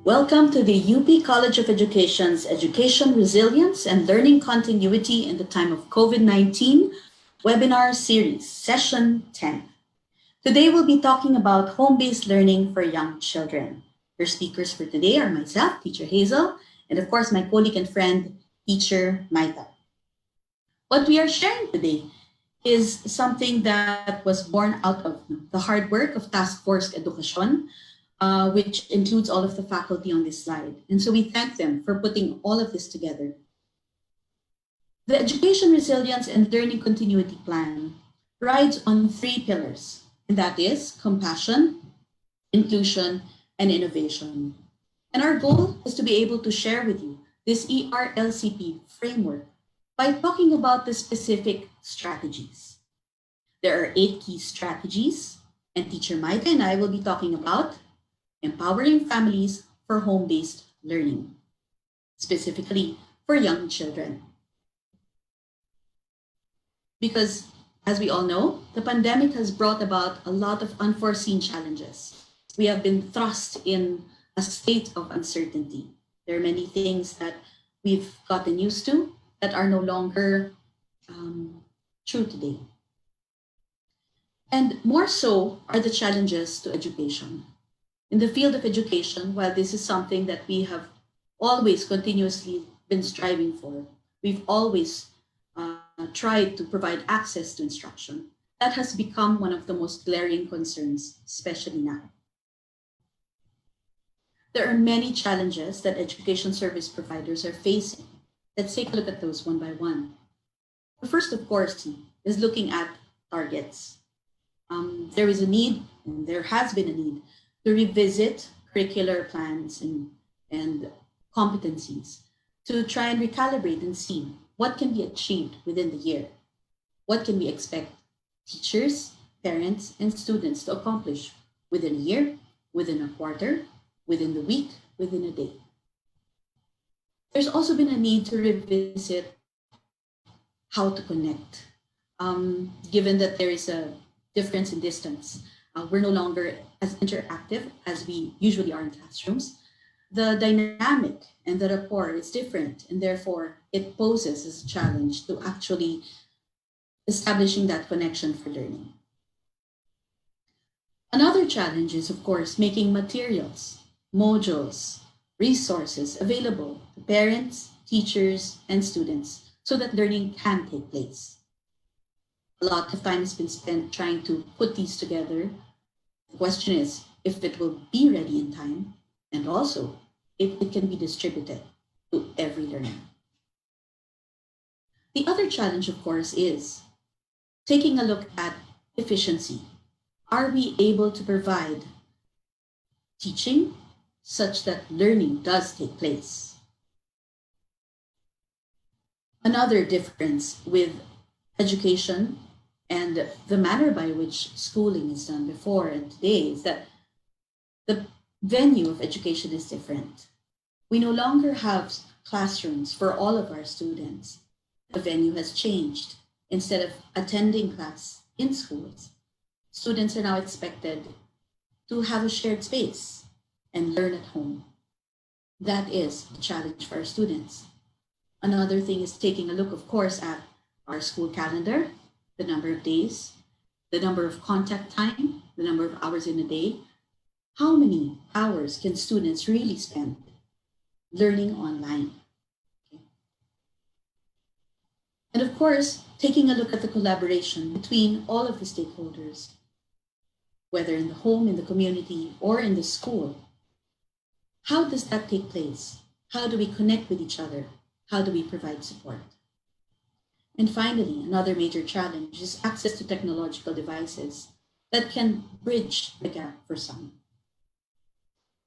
Welcome to the UP College of Education's Education Resilience and Learning Continuity in the Time of COVID-19 webinar series, session 10. Today we'll be talking about home-based learning for young children. Your speakers for today are myself, Teacher Hazelle, and of course my colleague and friend, Teacher Maita. What we are sharing today is something that was born out of the hard work of Task Force Education, which includes all of the faculty on this slide. And so we thank them for putting all of this together. The Education Resilience and Learning Continuity Plan rides on 3 pillars, and that is compassion, inclusion, and innovation. And our goal is to be able to share with you this ERLCP framework by talking about the specific strategies. There are 8 key strategies, and Teacher Maita and I will be talking about empowering families for home-based learning, specifically for young children. Because, as we all know, the pandemic has brought about a lot of unforeseen challenges. We have been thrust in a state of uncertainty. There are many things that we've gotten used to that are no longer true today. And more so are the challenges to education. In the field of education, while this is something that we have always continuously been striving for, we've always tried to provide access to instruction. That has become one of the most glaring concerns, especially now. There are many challenges that education service providers are facing. Let's take a look at those one by one. The first, of course, is looking at targets. There is a need, and there has been a need, to revisit curricular plans and competencies to try and recalibrate and see what can be achieved within the year. What can we expect teachers, parents, and students to accomplish within a year, within a quarter, within the week, within a day. There's also been a need to revisit how to connect. Given that there is a difference in distance, we're no longer as interactive as we usually are in classrooms. The dynamic and the rapport is different, and therefore it poses as a challenge to actually establishing that connection for learning. Another challenge is, of course, making materials, modules, resources available to parents, teachers, and students so that learning can take place. A lot of time has been spent trying to put these together. The question is if it will be ready in time, and also if it can be distributed to every learner. The other challenge, of course, is taking a look at efficiency. Are we able to provide teaching such that learning does take place? Another difference with education and the manner by which schooling is done before and today is that the venue of education is different. We no longer have classrooms for all of our students. The venue has changed. Instead of attending class in schools, students are now expected to have a shared space and learn at home. That is a challenge for our students. Another thing is taking a look, of course, at our school calendar, the number of days, the number of contact time, the number of hours in a day. How many hours can students really spend learning online? Okay. And of course, taking a look at the collaboration between all of the stakeholders, whether in the home, in the community, or in the school. How does that take place? How do we connect with each other? How do we provide support? And finally, another major challenge is access to technological devices that can bridge the gap for some.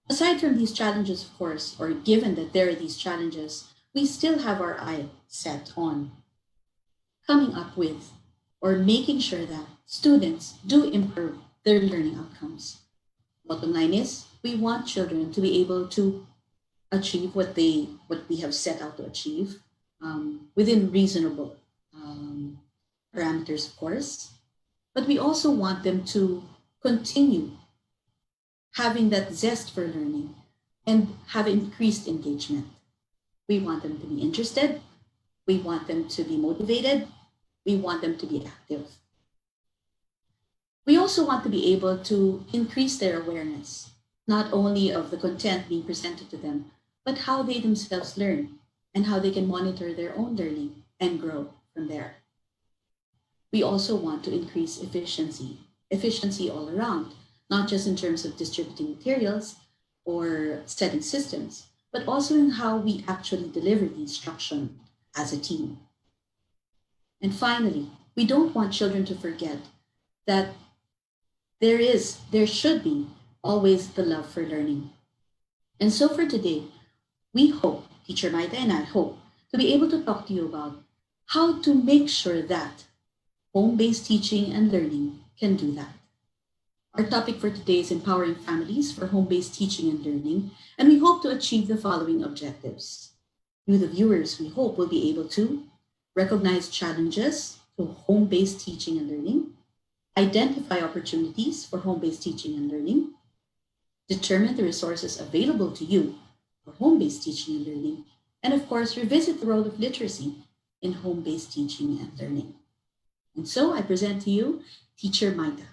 Aside from these challenges, of course, or given that there are these challenges, we still have our eye set on coming up with or making sure that students do improve their learning outcomes. Bottom line is, we want children to be able to achieve what we have set out to achieve within reasonable parameters, of course, but we also want them to continue having that zest for learning and have increased engagement. We want them to be interested. We want them to be motivated. We want them to be active. We also want to be able to increase their awareness, not only of the content being presented to them, but how they themselves learn and how they can monitor their own learning and grow from there. We also want to increase efficiency all around, not just in terms of distributing materials or setting systems, but also in how we actually deliver the instruction as a team. And finally, we don't want children to forget that there should be always the love for learning. And so for today, we hope, Teacher Maita and I hope, to be able to talk to you about how to make sure that home-based teaching and learning can do that. Our topic for today is empowering families for home-based teaching and learning, and we hope to achieve the following objectives. You, the viewers, we hope will be able to recognize challenges to home-based teaching and learning, identify opportunities for home-based teaching and learning, determine the resources available to you for home-based teaching and learning, and of course, revisit the role of literacy in home-based teaching and learning. And so I present to you Teacher Maita.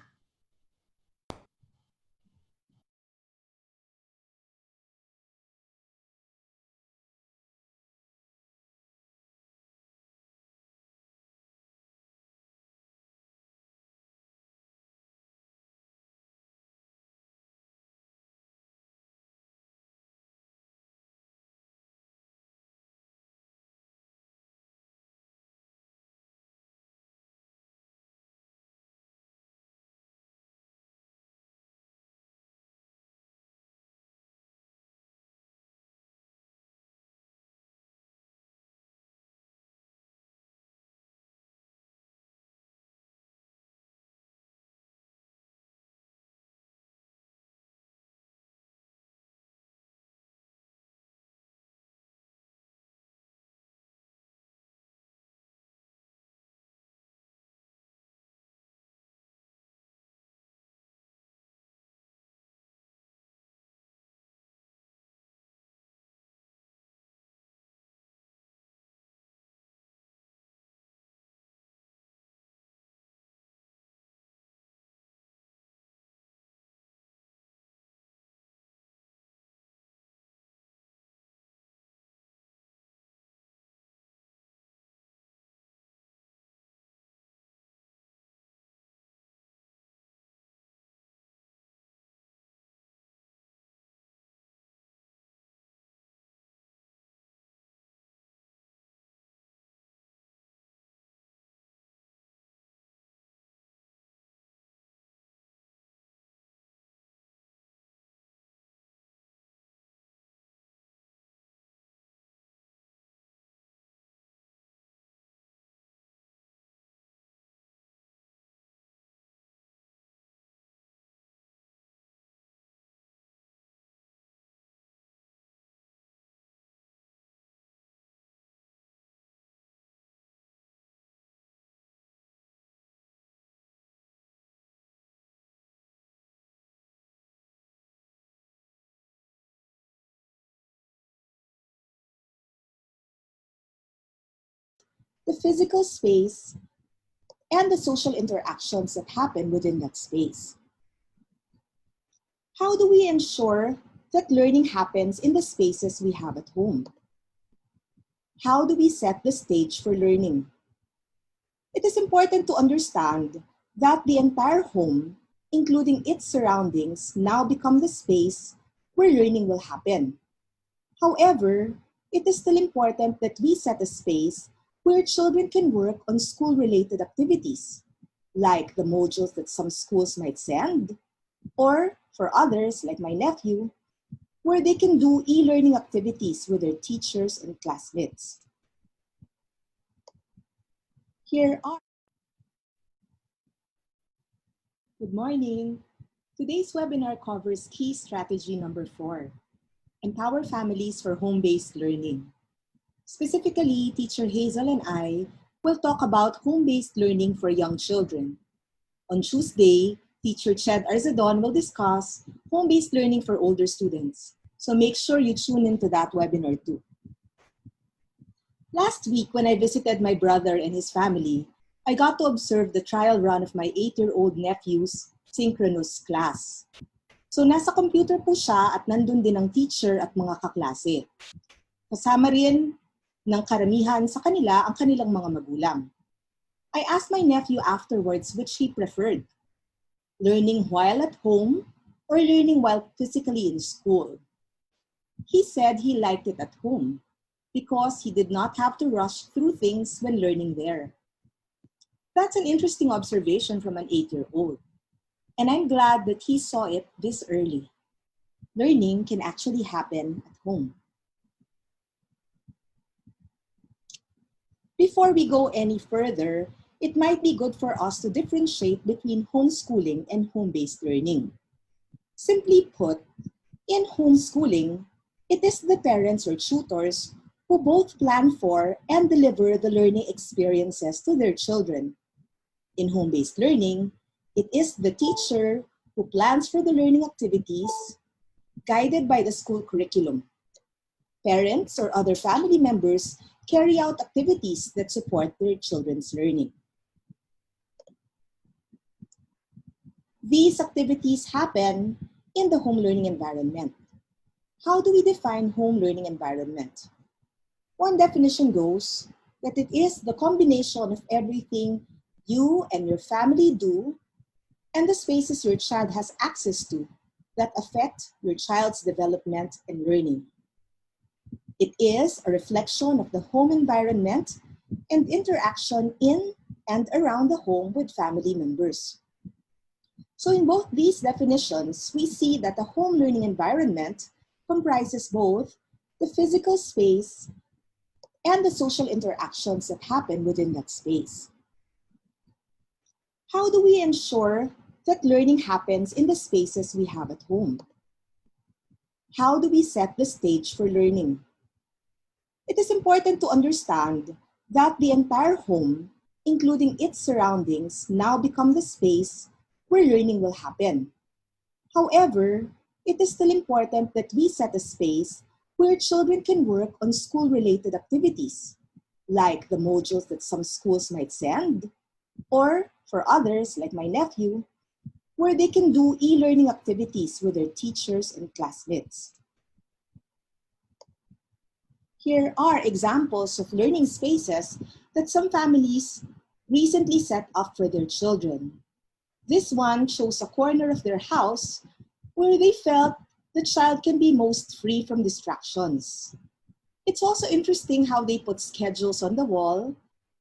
The physical space, and the social interactions that happen within that space. How do we ensure that learning happens in the spaces we have at home? How do we set the stage for learning? It is important to understand that the entire home, including its surroundings, now become the space where learning will happen. However, it is still important that we set a space where children can work on school-related activities, like the modules that some schools might send, or for others, like my nephew, where they can do e-learning activities with their teachers and classmates. Here are. Good morning. Today's webinar covers key strategy number 4, empower families for home-based learning. Specifically, Teacher Hazelle and I will talk about home-based learning for young children. On Tuesday, Teacher Ched Arzadon will discuss home-based learning for older students. So make sure you tune into that webinar too. Last week, when I visited my brother and his family, I got to observe the trial run of my 8-year-old nephew's synchronous class. So nasa computer po siya at nandun din ang teacher at mga kaklase. Kasama rin ng karamihan sa kanila ang kanilang mga magulang. I asked my nephew afterwards which he preferred, learning while at home or learning while physically in school. He said he liked it at home because he did not have to rush through things when learning there. That's an interesting observation from an 8-year-old, and I'm glad that he saw it this early. Learning can actually happen at home. Before we go any further, it might be good for us to differentiate between homeschooling and home-based learning. Simply put, in homeschooling, it is the parents or tutors who both plan for and deliver the learning experiences to their children. In home-based learning, it is the teacher who plans for the learning activities guided by the school curriculum. Parents or other family members carry out activities that support their children's learning. These activities happen in the home learning environment. How do we define home learning environment? One definition goes that it is the combination of everything you and your family do and the spaces your child has access to that affect your child's development and learning. It is a reflection of the home environment and interaction in and around the home with family members. So in both these definitions, we see that the home learning environment comprises both the physical space and the social interactions that happen within that space. How do we ensure that learning happens in the spaces we have at home? How do we set the stage for learning? It is important to understand that the entire home, including its surroundings, now become the space where learning will happen. However, it is still important that we set a space where children can work on school-related activities, like the modules that some schools might send, or for others, like my nephew, where they can do e-learning activities with their teachers and classmates. Here are examples of learning spaces that some families recently set up for their children. This one shows a corner of their house where they felt the child can be most free from distractions. It's also interesting how they put schedules on the wall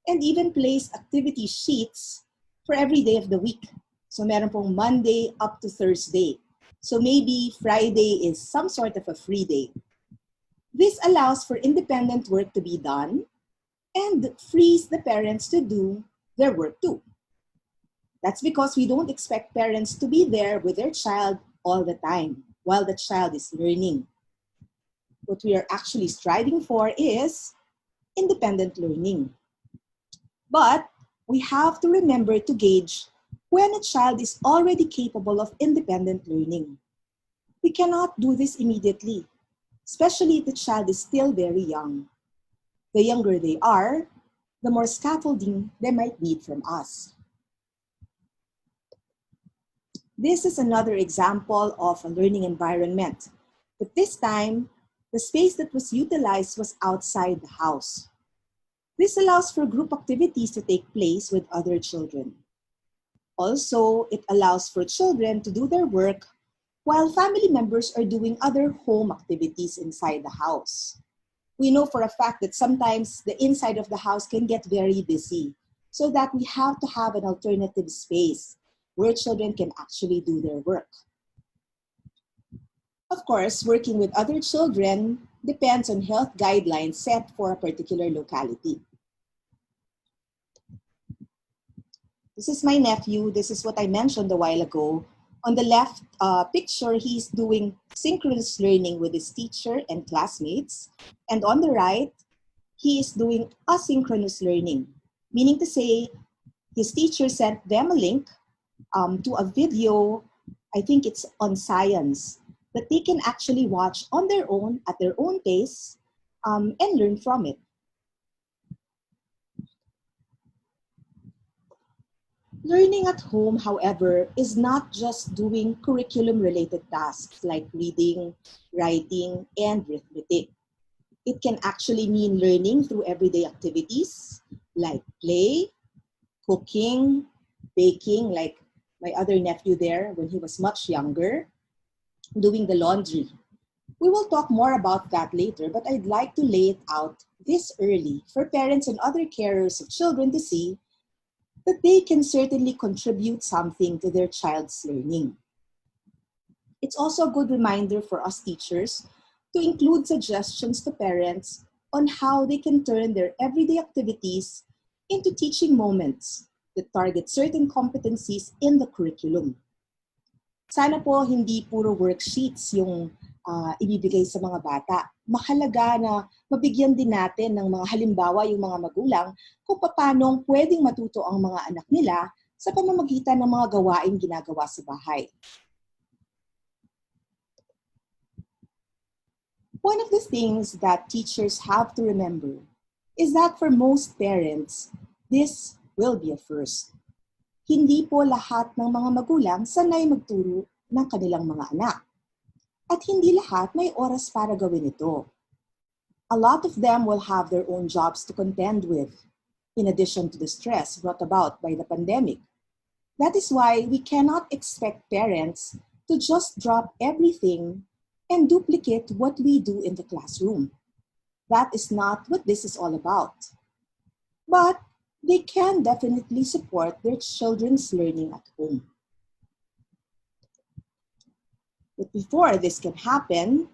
and even place activity sheets for every day of the week. So meron pong Monday up to Thursday. So maybe Friday is some sort of a free day. This allows for independent work to be done and frees the parents to do their work too. That's because we don't expect parents to be there with their child all the time while the child is learning. What we are actually striving for is independent learning. But we have to remember to gauge when a child is already capable of independent learning. We cannot do this immediately, especially if the child is still very young. The younger they are, the more scaffolding they might need from us. This is another example of a learning environment, but this time, the space that was utilized was outside the house. This allows for group activities to take place with other children. Also, it allows for children to do their work while family members are doing other home activities inside the house. We know for a fact that sometimes the inside of the house can get very busy, so that we have to have an alternative space where children can actually do their work. Of course, working with other children depends on health guidelines set for a particular locality. This is my nephew. This is what I mentioned a while ago. On the left picture, he's doing synchronous learning with his teacher and classmates. And on the right, he is doing asynchronous learning, meaning to say his teacher sent them a link to a video, I think it's on science, that they can actually watch on their own, at their own pace, and learn from it. Learning at home, however, is not just doing curriculum-related tasks like reading, writing, and arithmetic. It can actually mean learning through everyday activities like play, cooking, baking, like my other nephew there when he was much younger, doing the laundry. We will talk more about that later, but I'd like to lay it out this early for parents and other carers of children to see that they can certainly contribute something to their child's learning. It's also a good reminder for us teachers to include suggestions to parents on how they can turn their everyday activities into teaching moments that target certain competencies in the curriculum. Sana po hindi puro worksheets yung ibibigay sa mga bata. Mahalaga na mabigyan din natin ng mga halimbawa yung mga magulang kung paano pwedeng matuto ang mga anak nila sa pamamagitan ng mga gawaing ginagawa sa bahay. One of the things that teachers have to remember is that for most parents, this will be a first. Hindi po lahat ng mga magulang sanay magturo ng kanilang mga anak. At hindi lahat may oras para gawin ito. A lot of them will have their own jobs to contend with, in addition to the stress brought about by the pandemic. That is why we cannot expect parents to just drop everything and duplicate what we do in the classroom. That is not what this is all about. But they can definitely support their children's learning at home. But before this can happen,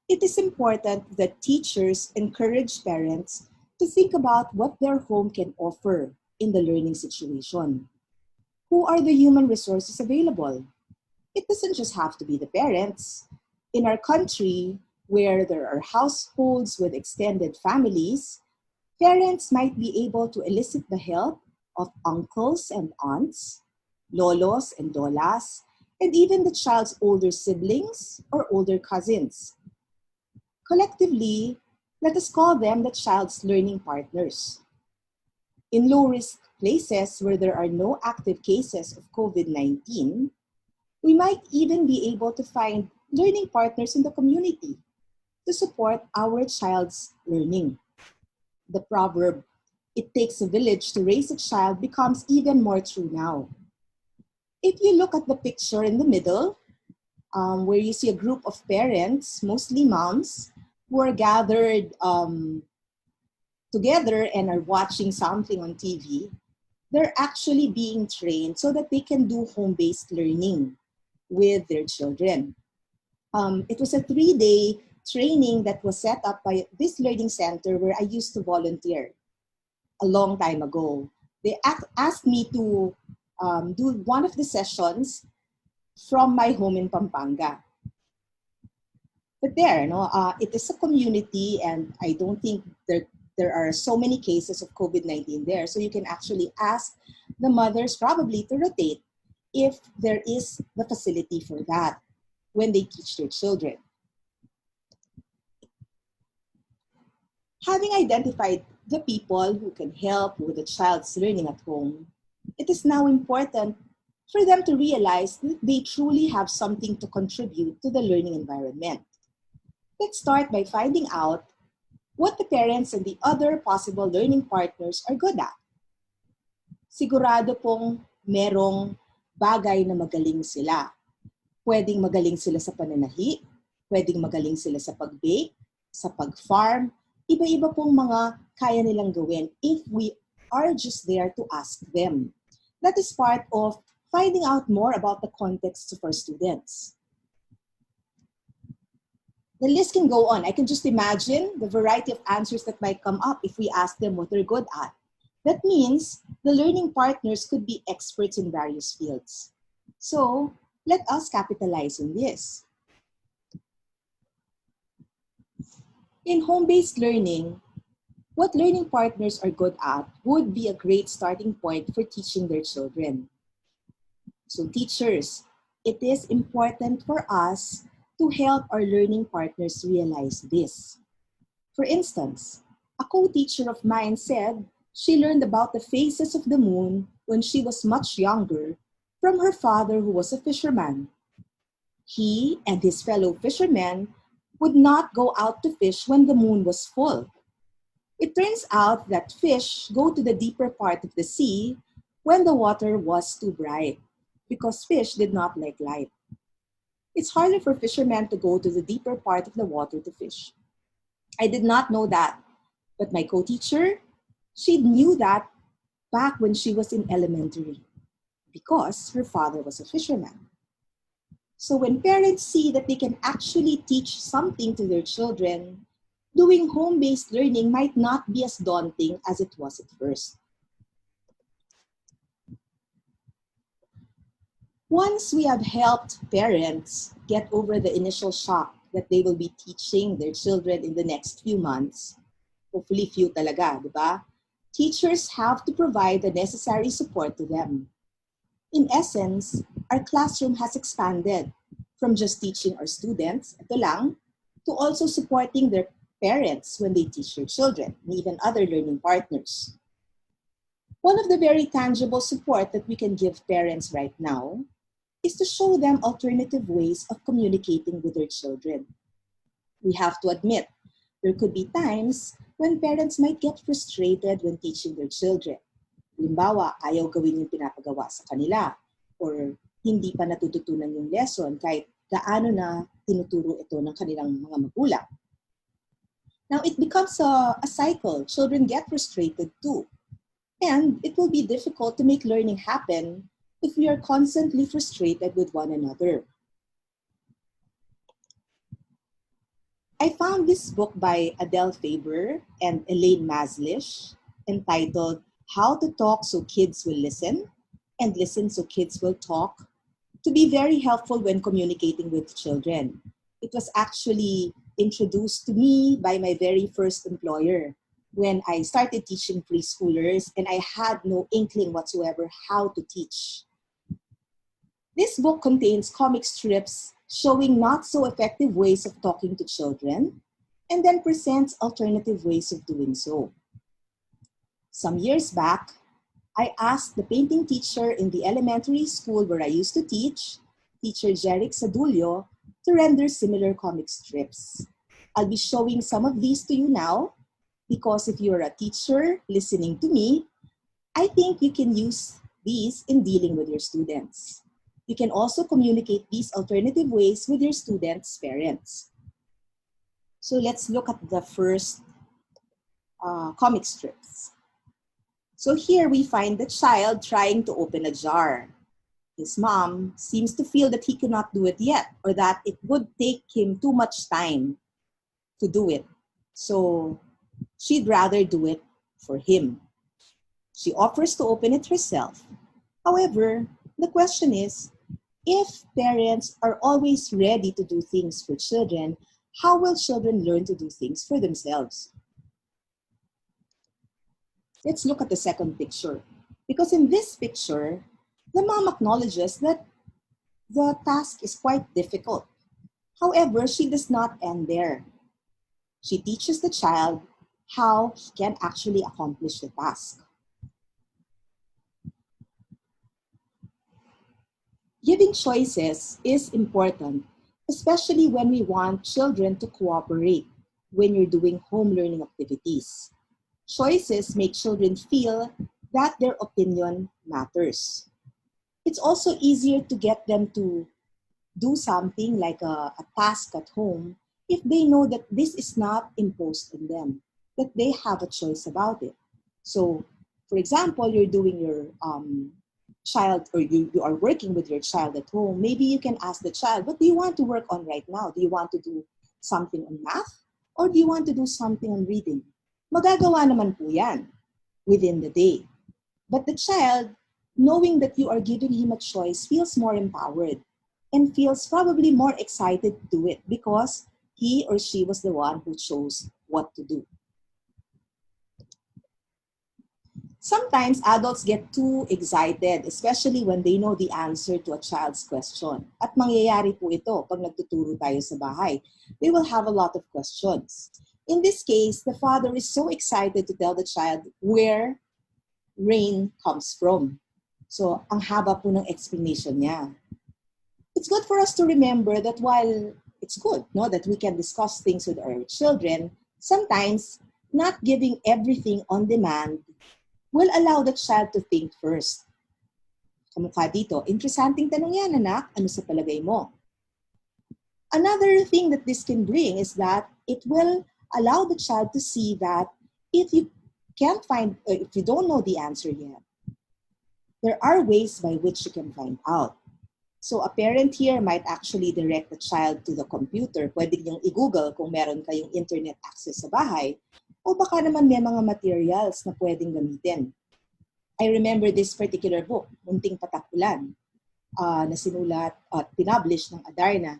it is important that teachers encourage parents to think about what their home can offer in the learning situation. Who are the human resources available? It doesn't just have to be the parents. In our country, where there are households with extended families, parents might be able to elicit the help of uncles and aunts, lolos and lolas, and even the child's older siblings or older cousins. Collectively, let us call them the child's learning partners. In low-risk places where there are no active cases of COVID-19, we might even be able to find learning partners in the community to support our child's learning. The proverb, "It takes a village to raise a child," becomes even more true now. If you look at the picture in the middle, where you see a group of parents, mostly moms, who are gathered together and are watching something on TV, they're actually being trained so that they can do home-based learning with their children. It was a 3-day training that was set up by this learning center where I used to volunteer a long time ago. They asked me to do one of the sessions from my home in Pampanga. But there, it is a community, and I don't think there are so many cases of COVID-19 there. So you can actually ask the mothers probably to rotate if there is the facility for that when they teach their children. Having identified the people who can help with the child's learning at home, it is now important for them to realize that they truly have something to contribute to the learning environment. Let's start by finding out what the parents and the other possible learning partners are good at. Sigurado pong merong bagay na magaling sila. Pwedeng magaling sila sa pananahi, pwedeng magaling sila sa pag-bake, sa pag-farm, iba-iba pong mga kaya nilang gawin if we are just there to ask them. That is part of finding out more about the context of our students. The list can go on. I can just imagine the variety of answers that might come up if we ask them what they're good at. That means the learning partners could be experts in various fields. So let us capitalize on this. In home-based learning, what learning partners are good at would be a great starting point for teaching their children. So teachers, it is important for us to help our learning partners realize this. For instance, a co-teacher of mine said she learned about the phases of the moon when she was much younger from her father, who was a fisherman. He and his fellow fishermen would not go out to fish when the moon was full. It turns out that fish go to the deeper part of the sea when the water was too bright, because fish did not like light. It's harder for fishermen to go to the deeper part of the water to fish. I did not know that, but my co-teacher, she knew that back when she was in elementary, because her father was a fisherman. So when parents see that they can actually teach something to their children, doing home-based learning might not be as daunting as it was at first. Once we have helped parents get over the initial shock that they will be teaching their children in the next few months, hopefully few talaga, di ba? Teachers have to provide the necessary support to them. In essence, our classroom has expanded from just teaching our students, ito lang, to also supporting their parents when they teach their children, and even other learning partners. One of the very tangible support that we can give parents right now is to show them alternative ways of communicating with their children. We have to admit, there could be times when parents might get frustrated when teaching their children. Halimbawa, ayaw gawin yung pinapagawa sa kanila, or hindi pa natututunan yung lesson kahit gaano na tinuturo ito ng kanilang mga magulang. Now, it becomes a cycle. Children get frustrated too. And it will be difficult to make learning happen if we are constantly frustrated with one another. I found this book by Adele Faber and Elaine Maslish entitled How to Talk So Kids Will Listen and Listen So Kids Will Talk to be very helpful when communicating with children. It was actually introduced to me by my very first employer when I started teaching preschoolers and I had no inkling whatsoever how to teach. This book contains comic strips showing not so effective ways of talking to children and then presents alternative ways of doing so. Some years back, I asked the painting teacher in the elementary school where I used to teach, Teacher Jeric Sadulio, to render similar comic strips. I'll be showing some of these to you now because if you're a teacher listening to me, I think you can use these in dealing with your students. You can also communicate these alternative ways with your students' parents. So let's look at the first comic strips. So here we find the child trying to open a jar. His mom seems to feel that he cannot do it yet or that it would take him too much time to do it. So she'd rather do it for him. She offers to open it herself. However, the question is, if parents are always ready to do things for children, how will children learn to do things for themselves? Let's look at the second picture. Because in this picture, the mom acknowledges that the task is quite difficult. However, she does not end there. She teaches the child how he can actually accomplish the task. Giving choices is important, especially when we want children to cooperate when you're doing home learning activities. Choices make children feel that their opinion matters. It's also easier to get them to do something like a task at home if they know that this is not imposed on them, that they have a choice about it. So, for example, you're doing your child or you are working with your child at home, maybe you can ask the child, what do you want to work on right now? Do you want to do something on math or do you want to do something on reading? Magagawa naman po yan within the day. But the child, knowing that you are giving him a choice, feels more empowered and feels probably more excited to do it because he or she was the one who chose what to do. Sometimes adults get too excited, especially when they know the answer to a child's question. At mangyayari po ito pag nagtuturo tayo sa bahay. They will have a lot of questions. In this case, the father is so excited to tell the child where rain comes from. So, ang haba po ng explanation niya. It's good for us to remember that while it's good, no, that we can discuss things with our children, sometimes not giving everything on demand will allow the child to think first. Kamukha dito, interesanting tanong yan, anak. Ano sa palagay mo? Another thing that this can bring is that it will allow the child to see that if you can't find, if you don't know the answer yet, there are ways by which you can find out. So a parent here might actually direct the child to the computer. Pwede niyong i-google kung meron kayong internet access sa bahay. O baka naman may mga materials na pwedeng gamitin. I remember this particular book, Munting Patakulan, na sinulat at pinublish ng Adarna,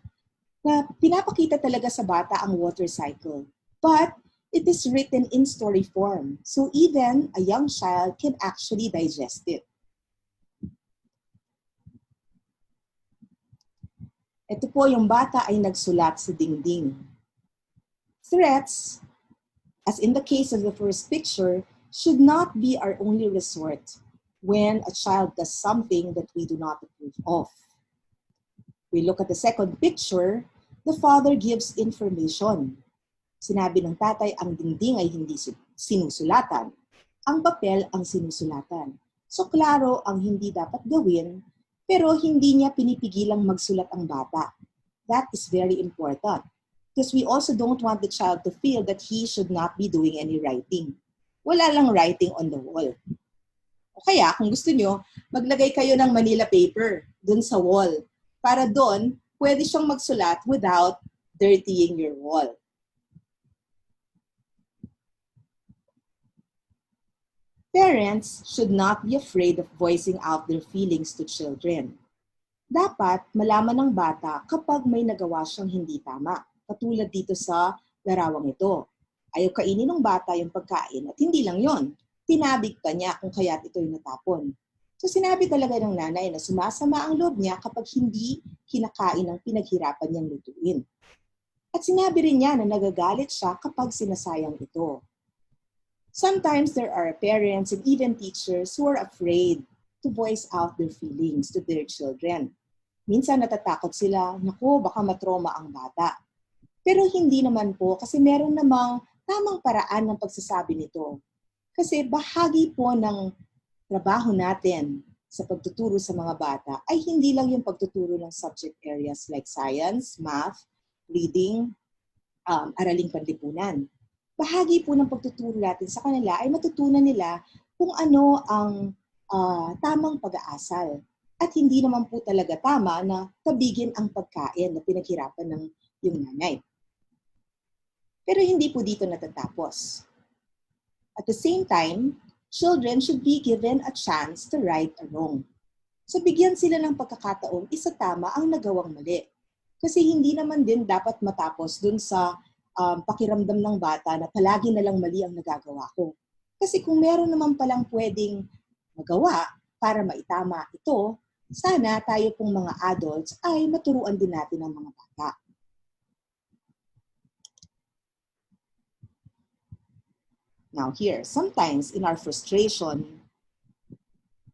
na pinapakita talaga sa bata ang water cycle. But it is written in story form. So even a young child can actually digest it. Ito po yung bata ay nagsulat sa dingding. Threats, as in the case of the first picture, should not be our only resort when a child does something that we do not approve of. We look at the second picture, the father gives information. Sinabi ng tatay, ang dingding ay hindi sinusulatan. Ang papel ang sinusulatan. So klaro ang hindi dapat gawin, pero hindi niya pinipigilang magsulat ang bata. That is very important. Because we also don't want the child to feel that he should not be doing any writing. Wala lang writing on the wall. O kaya, kung gusto nyo, maglagay kayo ng Manila paper dun sa wall. Para doon, pwede siyang magsulat without dirtying your wall. Parents should not be afraid of voicing out their feelings to children. Dapat malaman ng bata kapag may nagawa siyang hindi tama. Katulad dito sa larawang ito. Ayaw kainin ng bata yung pagkain at hindi lang yon. Tinabig pa niya kung kaya't ito'y natapon. So sinabi talaga ng nanay na sumasama ang loob niya kapag hindi kinakain ang pinaghirapan niyang lutuin. At sinabi rin niya na nagagalit siya kapag sinasayang ito. Sometimes there are parents and even teachers who are afraid to voice out their feelings to their children. Minsan natatakot sila, naku, baka matroma ang bata. Pero hindi naman po kasi meron namang tamang paraan ng pagsasabi nito. Kasi bahagi po ng trabaho natin sa pagtuturo sa mga bata ay hindi lang yung pagtuturo ng subject areas like science, math, reading, araling panlipunan. Bahagi po ng pagtuturo natin sa kanila ay matutunan nila kung ano ang tamang pag-aasal. At hindi naman po talaga tama na tabigin ang pagkain na pinaghirapan ng yung nanay. Pero hindi po dito natatapos. At the same time, children should be given a chance to right a wrong. So bigyan sila ng pagkakataon, isa tama ang nagawang mali. Kasi hindi naman din dapat matapos dun sa pakiramdam ng bata na palagi na lang mali ang nagagawa ko. Kasi kung meron naman palang pwedeng magawa para maitama ito, sana tayo pong mga adults ay maturuan din natin ang mga bata. Now here, sometimes in our frustration,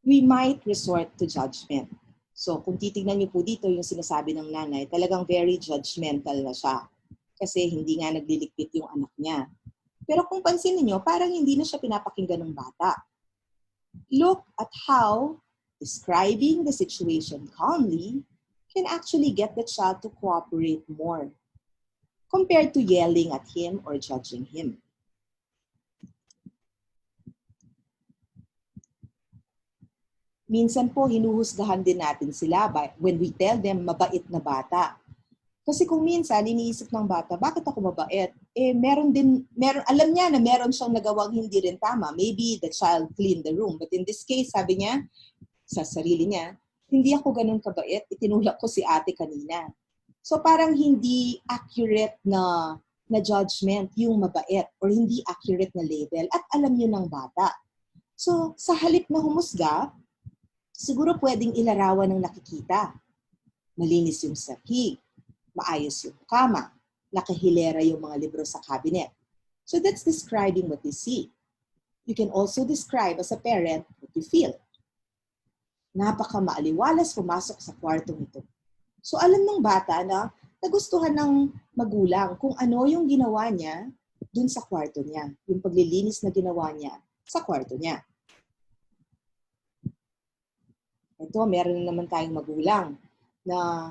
we might resort to judgment. So kung titignan niyo po dito yung sinasabi ng nanay, talagang very judgmental na siya. Kasi hindi nga nagliligpit yung anak niya. Pero kung pansinin niyo, parang hindi na siya pinapakinggan ng bata. Look at how describing the situation calmly can actually get the child to cooperate more compared to yelling at him or judging him. Minsan po, hinuhusgahan din natin sila when we tell them mabait na bata. Kasi kung minsan, iniisip ng bata, bakit ako mabait? Alam niya na meron siyang nagawang hindi rin tama. Maybe the child cleaned the room. But in this case, sabi niya, sa sarili niya, hindi ako ganun kabait. Itinulak ko si ate kanina. So parang hindi accurate na judgment yung mabait or hindi accurate na label. At alam niyo ng bata. So, sa halip na humusga, siguro pwedeng ilarawan ng nakikita. Malinis yung sahig, maayos yung kama, nakahilera yung mga libro sa cabinet. So that's describing what you see. You can also describe as a parent what you feel. Napaka-maaliwalas pumasok sa kwartong ito. So alam ng bata na nagustuhan ng magulang kung ano yung ginawa niya dun sa kwarto niya. Yung paglilinis na ginawa niya sa kwarto niya. Ito, meron naman tayong magulang na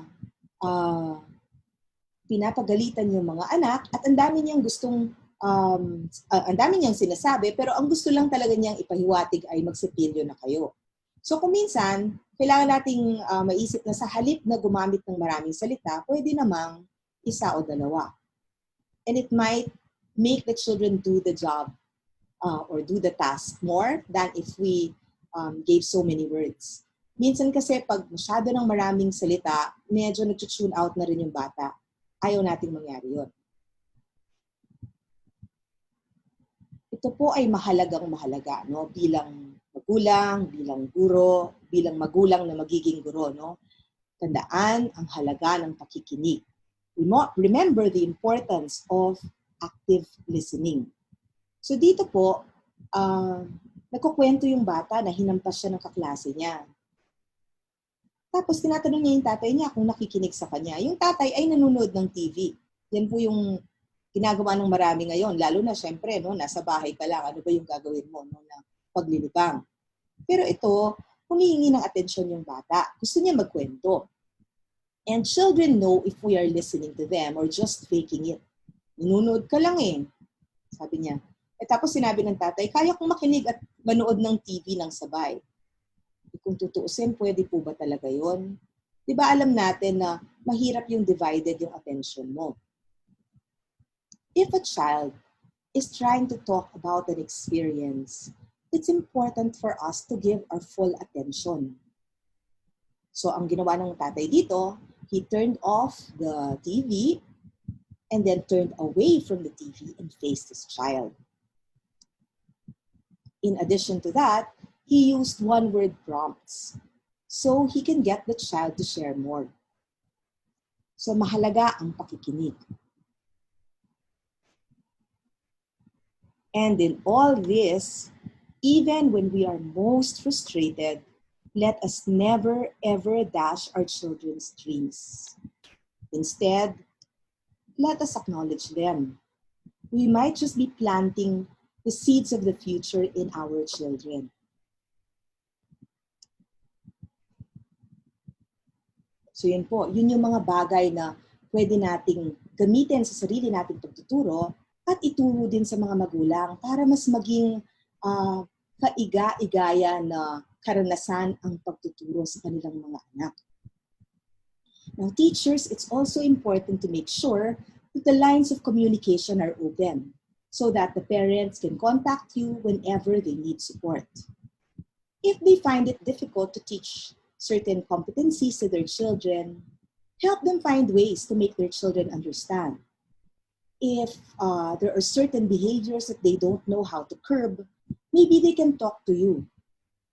pinapagalitan yung mga anak at ang dami niyang gustong, ang dami niyang sinasabi, pero ang gusto lang talaga niyang ipahiwatig ay magsipilyo na kayo. So kung minsan, kailangan nating maisip na sa halip na gumamit ng maraming salita, pwede namang isa o dalawa. And it might make the children do the job or do the task more than if we gave so many words. Minsan kasi pag masyado ng maraming salita, medyo nag-tune out na rin yung bata. Ayaw nating mangyari yun. Ito po ay mahalaga, no? Bilang magulang, bilang guro, bilang magulang na magiging guro, no? Tandaan ang halaga ng pakikinig. Remember the importance of active listening. So dito po, nagkukwento yung bata na hinampas siya ng kaklase niya. Tapos tinatanong niya yung tatay niya kung nakikinig sa kanya. Yung tatay ay nanonood ng TV. Yan po yung ginagawa ng marami ngayon. Lalo na syempre, no, nasa bahay ka lang. Ano ba yung gagawin mo no, na paglilibang? Pero ito, humihingi ng atensyon yung bata. Gusto niya magkwento. And children know if we are listening to them or just faking it. Nanonood ka lang eh. Sabi niya. Tapos sinabi ng tatay, kaya kong makinig at manood ng TV ng sabay. Kung tutuusin, pwede po ba talaga yun? Di ba alam natin na mahirap yung divided yung attention mo? If a child is trying to talk about an experience, it's important for us to give our full attention. So ang ginawa ng tatay dito, he turned off the TV and then turned away from the TV and faced his child. In addition to that, he used one-word prompts so he can get the child to share more. So mahalaga ang pakikinig. And in all this, even when we are most frustrated, let us never ever dash our children's dreams. Instead, let us acknowledge them. We might just be planting the seeds of the future in our children. So yun po, yun yung mga bagay na pwede nating gamitin sa sarili nating pagtuturo at ituro din sa mga magulang para mas maging kaiga-igaya na karanasan ang pagtuturo sa kanilang mga anak. Now teachers, it's also important to make sure that the lines of communication are open so that the parents can contact you whenever they need support. If they find it difficult to teach certain competencies to their children, help them find ways to make their children understand. If there are certain behaviors that they don't know how to curb, maybe they can talk to you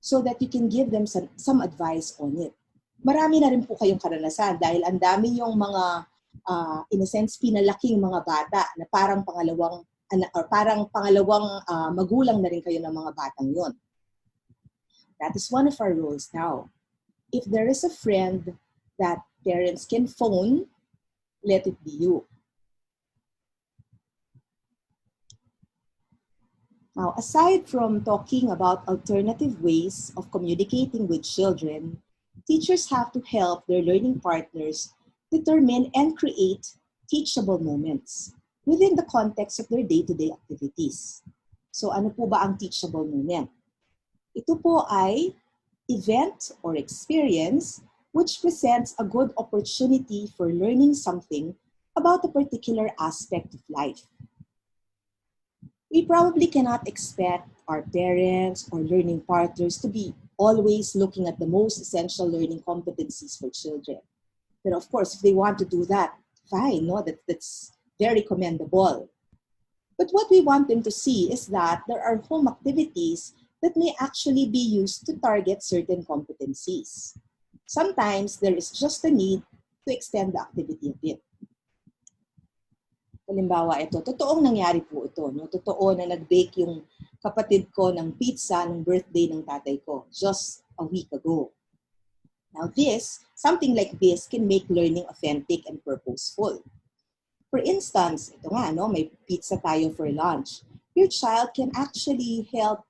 so that you can give them some advice on it. Marami na rin po kayong karanasan dahil ang dami yung mga, in a sense, pinalaking mga bata na parang pangalawang magulang na rin kayo ng mga batang yon. That is one of our roles now. If there is a friend that parents can phone, let it be you. Now, aside from talking about alternative ways of communicating with children, teachers have to help their learning partners determine and create teachable moments within the context of their day-to-day activities. So ano po ba ang teachable moment? Ito po ay event or experience which presents a good opportunity for learning something about a particular aspect of life. We probably cannot expect our parents or learning partners to be always looking at the most essential learning competencies for children. But of course, if they want to do that, fine, no? That's very commendable. But what we want them to see is that there are home activities that may actually be used to target certain competencies. Sometimes there is just a need to extend the activity a bit. Halimbawa, ito, totoong nangyari po ito. No? Totoo na nag-bake yung kapatid ko ng pizza ng birthday ng tatay ko just a week ago. Now something like this can make learning authentic and purposeful. For instance, ito nga, no, may pizza tayo for lunch. Your child can actually help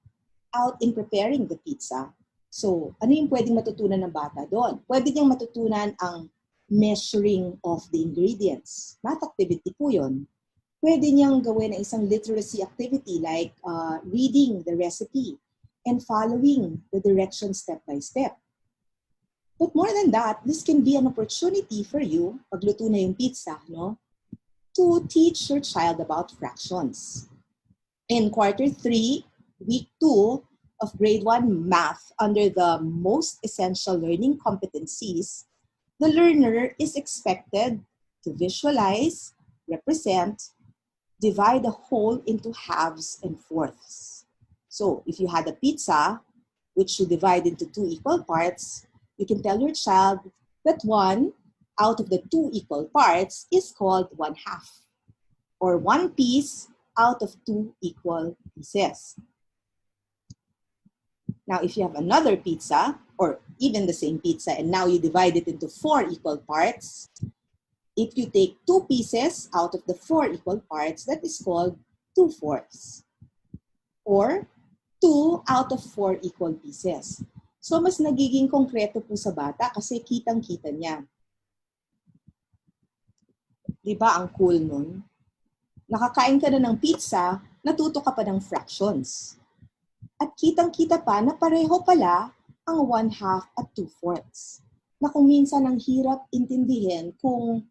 out in preparing the pizza. So, ano yung pwedeng matutunan ng bata doon? Pwede niyang matutunan ang measuring of the ingredients. Math activity po yun. Pwede niyang gawin ang isang literacy activity like reading the recipe and following the directions step by step. But more than that, this can be an opportunity for you, pagluto na yung pizza, no, to teach your child about fractions. In quarter 3, week 2 of grade 1 math, under the most essential learning competencies, the learner is expected to visualize, represent, divide the whole into halves and fourths. So if you had a pizza, which you divide into 2 equal parts, you can tell your child that 1 out of the 2 equal parts is called 1/2, or 1 piece out of 2 equal pieces. Now, if you have another pizza, or even the same pizza, and now you divide it into 4 equal parts, if you take 2 pieces out of the 4 equal parts, that is called 2/4, or 2 out of 4 equal pieces. So, mas nagiging konkreto po sa bata kasi kitang-kita niya. Diba ang cool nun? Nakakain ka na ng pizza, natuto ka pa ng fractions. At kitang-kita pa na pareho pala ang 1/2 at 2/4. Na kung minsan ang hirap intindihin kung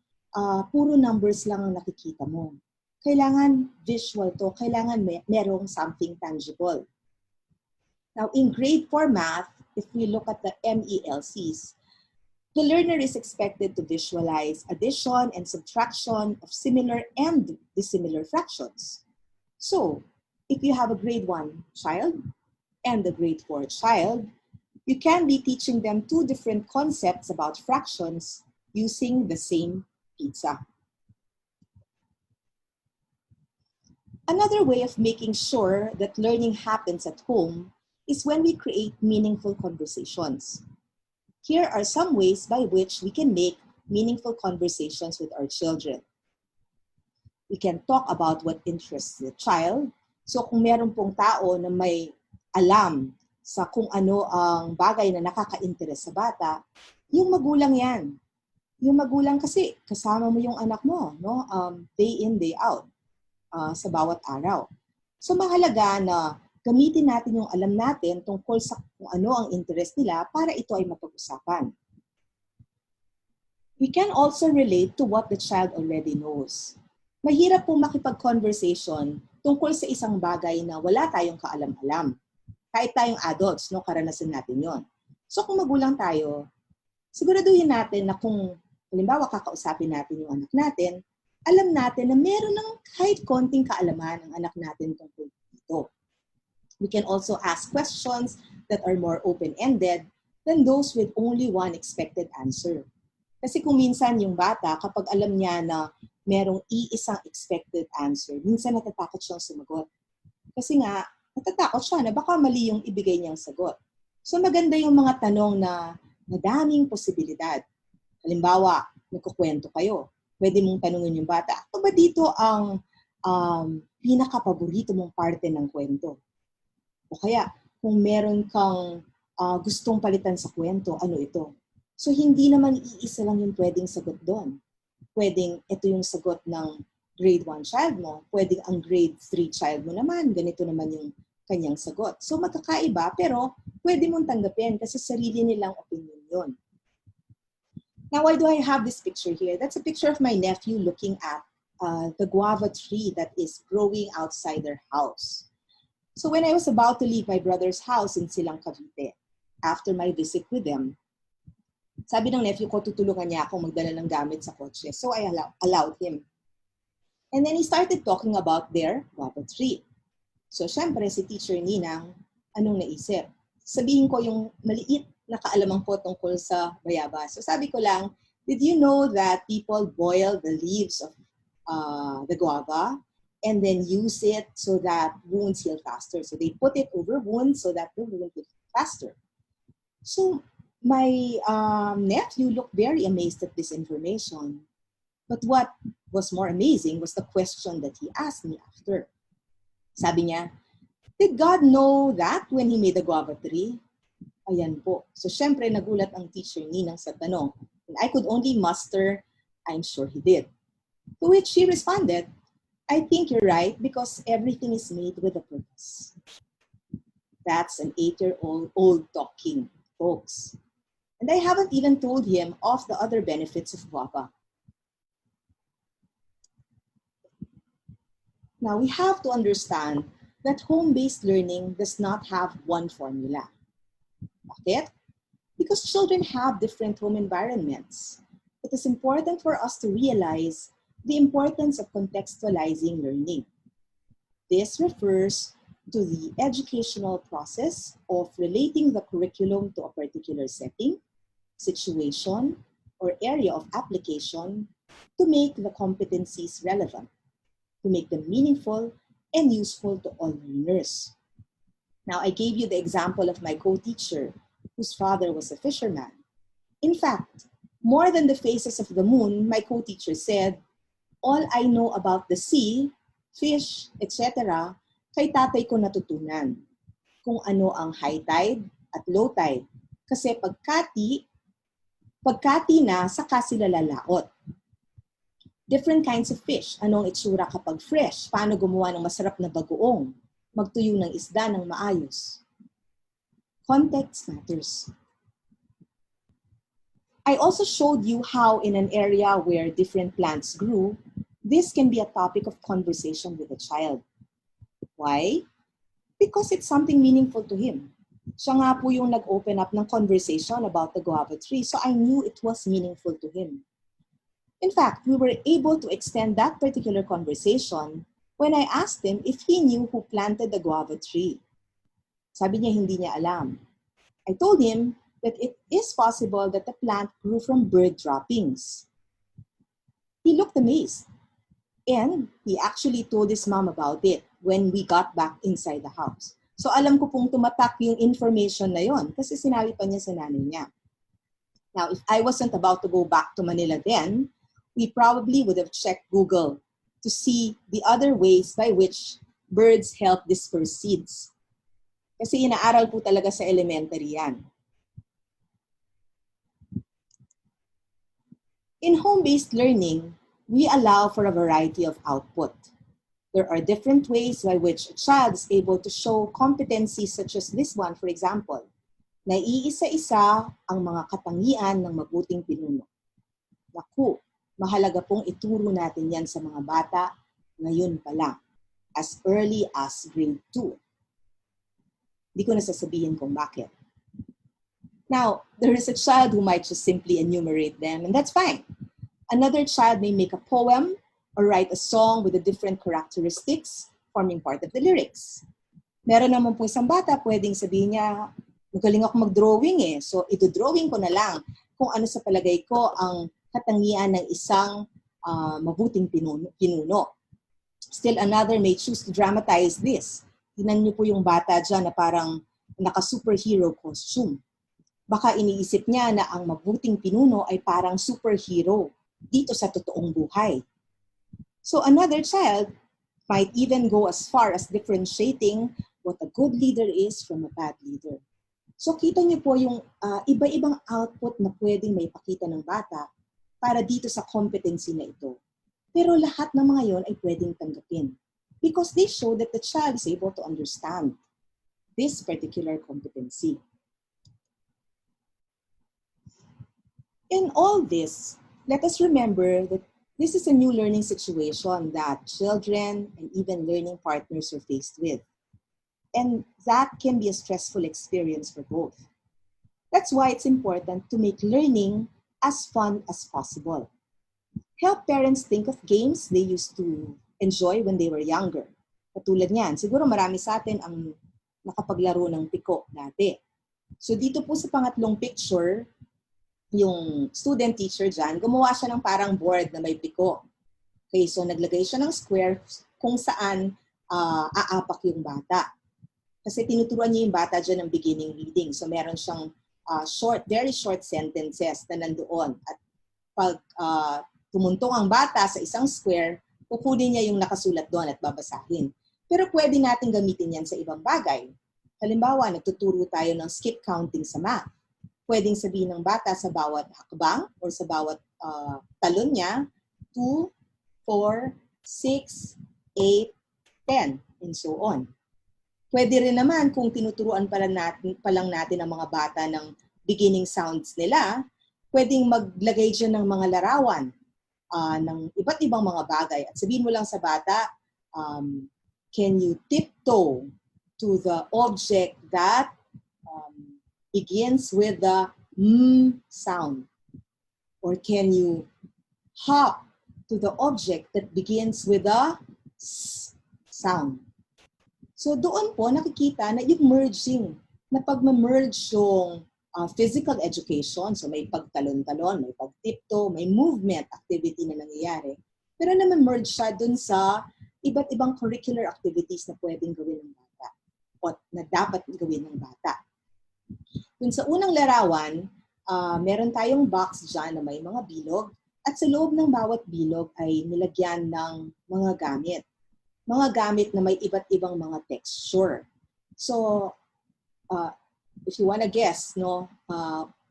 puro numbers lang ang nakikita mo. Kailangan visual to, kailangan merong something tangible. Now, in grade 4 math, if we look at the MELCs, the learner is expected to visualize addition and subtraction of similar and dissimilar fractions. So, if you have a grade 1 child and a grade 4 child, you can be teaching them 2 different concepts about fractions using the same pizza. Another way of making sure that learning happens at home is when we create meaningful conversations. Here are some ways by which we can make meaningful conversations with our children. We can talk about what interests the child. So kung meron pong tao na may alam sa kung ano ang bagay na nakaka-interest sa bata, yung magulang yan. Yung magulang kasi kasama mo yung anak mo, no? Day in, day out sa bawat araw. So mahalaga na gamitin natin yung alam natin tungkol sa kung ano ang interest nila para ito ay mapag-usapan. We can also relate to what the child already knows. Mahirap pong makipag-conversation tungkol sa isang bagay na wala tayong kaalam-alam. Kahit tayong adults, no, karanasan natin yon. So kung magulang tayo, siguraduhin natin na kung halimbawa kakausapin natin yung anak natin, alam natin na meron ng kahit konting kaalaman ang anak natin tungkol dito. We can also ask questions that are more open-ended than those with only one expected answer. Kasi kung minsan yung bata, kapag alam niya na merong iisang expected answer, minsan natatakot siyang sumagot. Kasi nga, natatakot siya na baka mali yung ibigay niyang sagot. So maganda yung mga tanong na madaming posibilidad. Halimbawa, nagkukwento kayo. Pwede mong tanungin yung bata, ano ba dito ang pinaka-paborito mong parte ng kwento? O kaya, kung meron kang gustong palitan sa kwento, ano ito? So, hindi naman iisa lang yung pwedeng sagot doon. Pwedeng ito yung sagot ng grade 1 child mo. Pwedeng ang grade 3 child mo naman. Ganito naman yung kanyang sagot. So, magkakaiba, pero pwede mong tanggapin kasi sarili nilang opinion yun. Now, why do I have this picture here? That's a picture of my nephew looking at the guava tree that is growing outside their house. So when I was about to leave my brother's house in Silang, Cavite, after my visit with them, sabi ng nephew ko, tutulungan niya akong magdala ng gamit sa kotse. So I allowed him. And then he started talking about their guava tree. So syempre, si Teacher Ninang, Anong naisip? Sabihin ko yung maliit na kaalaman ko tungkol sa bayabas. So sabi ko lang, did you know that people boil the leaves of the guava and then use it so that wounds heal faster? So they put it over wounds so that the wound will heal faster. So my nephew looked very amazed at this information. But what was more amazing was the question that he asked me after. Sabi niya, did God know that when He made the guava tree? Ayan po. So syempre nagulat ang teacher ninang sa tanong. And I could only muster, I'm sure He did. To which she responded, I think you're right because everything is made with a purpose. That's an 8-year-old talking, folks. And I haven't even told him of the other benefits of guava. Now, we have to understand that home-based learning does not have one formula. Bakit? Because children have different home environments. It is important for us to realize the importance of contextualizing learning. This refers to the educational process of relating the curriculum to a particular setting, situation, or area of application to make the competencies relevant, to make them meaningful and useful to all learners. Now, I gave you the example of my co-teacher, whose father was a fisherman. In fact, more than the phases of the moon, my co-teacher said, all I know about the sea, fish, etc., kay tatay ko natutunan. Kung ano ang high tide at low tide. Kasi pagkati na, saka sila lalaot. Different kinds of fish. Anong itsura kapag fresh? Paano gumawa ng masarap na bagoong? Magtuyo ng isda ng maayos. Context matters. I also showed you how in an area where different plants grew, this can be a topic of conversation with a child. Why? Because it's something meaningful to him. Siya nga po yung nag-open up ng conversation about the guava tree, so I knew it was meaningful to him. In fact, we were able to extend that particular conversation when I asked him if he knew who planted the guava tree. Sabi niya hindi niya alam. I told him that it is possible that the plant grew from bird droppings. He looked amazed. And he actually told his mom about it when we got back inside the house. So alam ko pong tumatak yung information na yon kasi sinabi pa niya sa nanay niya. Now, if I wasn't about to go back to Manila then, we probably would have checked Google to see the other ways by which birds help disperse seeds. Kasi inaaral po talaga sa elementary yan. In home-based learning, we allow for a variety of output. There are different ways by which a child is able to show competencies such as this one, for example. Naiisa-isa ang mga katangian ng mabuting pinuno. Naku, mahalaga pong ituro natin yan sa mga bata ngayon pa lang, as early as grade 2. Hindi ko nasasabihin kung bakit. Now, there is a child who might just simply enumerate them, and that's fine. Another child may make a poem or write a song with the different characteristics forming part of the lyrics. Meron naman po isang bata, pwedeng sabihin niya, magaling ako mag-drawing eh, so ito-drawing ko na lang kung ano sa palagay ko ang katangian ng isang mabuting pinuno. Still another may choose to dramatize this. Tingnan niyo po yung bata dyan na parang naka-superhero costume. Baka iniisip niya na ang mabuting pinuno ay parang superhero dito sa totoong buhay. So another child might even go as far as differentiating what a good leader is from a bad leader. So kita niyo po yung iba-ibang output na pwedeng may pakita ng bata para dito sa competency na ito. Pero lahat ng mga yon ay pwedeng tanggapin because they show that the child is able to understand this particular competency. In all this, let us remember that this is a new learning situation that children and even learning partners are faced with. And that can be a stressful experience for both. That's why it's important to make learning as fun as possible. Help parents think of games they used to enjoy when they were younger. Katulad niyan, siguro marami sa atin ang nakapaglaro ng piko dati. So dito po sa pangatlong picture, yung student teacher dyan, gumawa siya ng parang board na may piko. Okay, so naglagay siya ng square kung saan aapak yung bata. Kasi tinuturuan niya yung bata dyan ng beginning reading. So meron siyang very short sentences na nandoon. At pag tumuntong ang bata sa isang square, kukunin niya yung nakasulat doon at babasahin. Pero pwede natin gamitin yan sa ibang bagay. Halimbawa, nagtuturo tayo ng skip counting sa math. Pwedeng sabihin ng bata sa bawat hakbang or sa bawat talon niya, 2, 4, 6, 8, 10, and so on. Pwede rin naman kung tinuturuan pa lang natin ang mga bata ng beginning sounds nila, pwedeng maglagay dyan ng mga larawan ng iba't ibang mga bagay. At sabihin mo lang sa bata, can you tiptoe to the object that begins with the M sound? Or can you hop to the object that begins with the S sound? So doon po nakikita na yung merging, na pag-merge yung physical education, so may pagtalon-talon, may pagtipto, may movement activity na nangyayari, pero na-merge siya dun sa iba't ibang curricular activities na pwedeng gawin ng bata o na dapat gawin ng bata. Dun sa unang larawan, meron tayong box dyan na may mga bilog at sa loob ng bawat bilog ay nilagyan ng mga gamit. Mga gamit na may iba't ibang mga texture. So, if you want to guess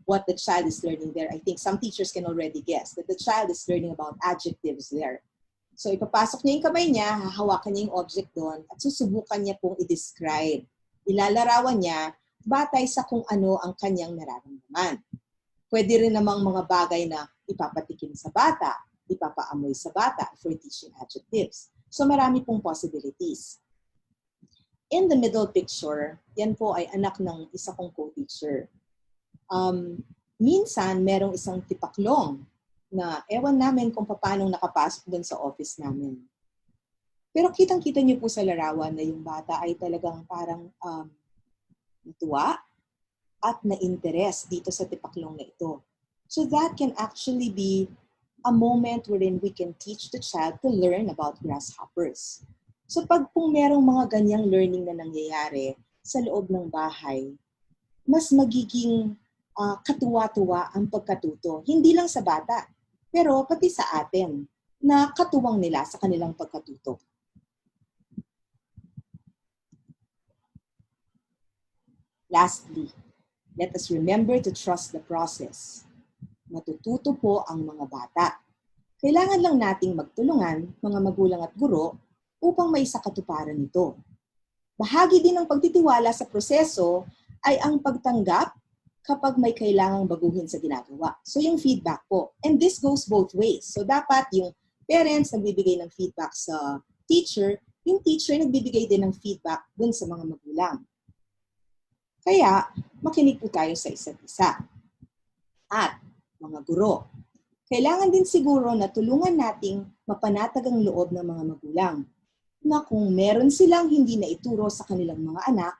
what the child is learning there, I think some teachers can already guess that the child is learning about adjectives there. So, ipapasok niya yung kamay niya, hahawakan niya yung object doon, at susubukan niya pong i-describe. Ilalarawan niya batay sa kung ano ang kanyang nararamdaman. Pwede rin namang mga bagay na ipapatikim sa bata, ipapaamoy sa bata for teaching adjectives. So marami pong possibilities. In the middle picture, yan po ay anak ng isa kong co-teacher. Minsan, merong isang tipaklong na ewan namin kung paano nakapasok dun sa office namin. Pero kitang-kita niyo po sa larawan na yung bata ay talagang parang natuwa at na-interest dito sa tipaklong na ito. So that can actually be a moment wherein we can teach the child to learn about grasshoppers. So pag kung merong mga ganyang learning na nangyayari sa loob ng bahay, mas magiging katuwa-tuwa ang pagkatuto. Hindi lang sa bata, pero pati sa atin na katuwang nila sa kanilang pagkatuto. Lastly, let us remember to trust the process. Matututo po ang mga bata. Kailangan lang nating magtulungan, mga magulang at guro, upang may sakatuparan nito. Bahagi din ng pagtitiwala sa proseso ay ang pagtanggap kapag may kailangang baguhin sa ginagawa. So yung feedback po. And this goes both ways. So dapat yung parents nagbibigay ng feedback sa teacher, yung teacher nagbibigay din ng feedback dun sa mga magulang. Kaya, makinig po tayo sa isa't isa. At, mga guro, kailangan din siguro na tulungan nating mapanatag ang loob ng mga magulang na kung meron silang hindi na ituro sa kanilang mga anak,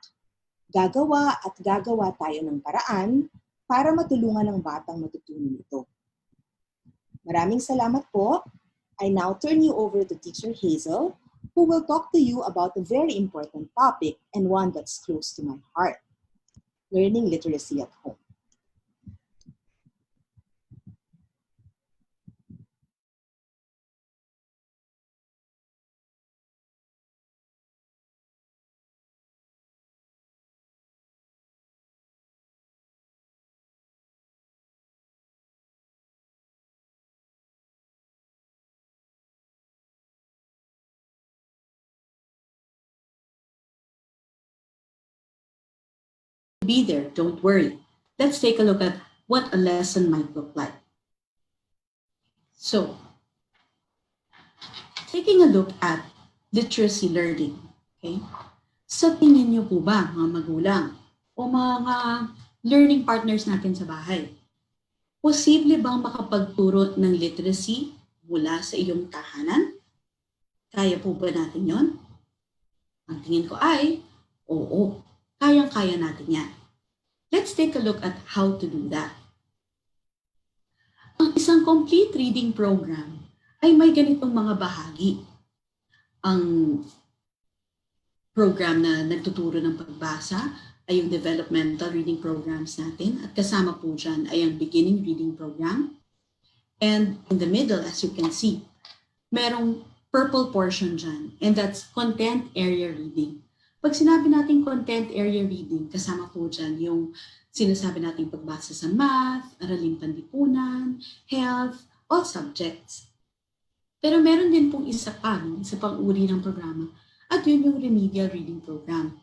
gagawa at gagawa tayo ng paraan para matulungan ang batang matutunan ito. Maraming salamat po. I now turn you over to Teacher Hazelle, who will talk to you about a very important topic and one that's close to my heart. Learning literacy at home. Be there, don't worry. Let's take a look at what a lesson might look like. So, taking a look at literacy learning, okay? Sa tingin niyo po ba, mga magulang o mga learning partners natin sa bahay, posible bang makapagturo ng literacy mula sa iyong tahanan? Kaya po ba natin yon? Ang tingin ko ay, oo. kayang-kaya natin yan. Let's take a look at how to do that. Ang isang complete reading program ay may ganitong mga bahagi. Ang program na nagtuturo ng pagbasa ay yung developmental reading programs natin at kasama po dyan ay ang beginning reading program. And in the middle, as you can see, merong purple portion dyan and that's content area reading. Pag sinabi natin content area reading, kasama po dyan yung sinasabi natin pagbasa sa math, araling panlipunan, health, all subjects. Pero meron din pong isa pang uri ng programa at yun yung remedial reading program.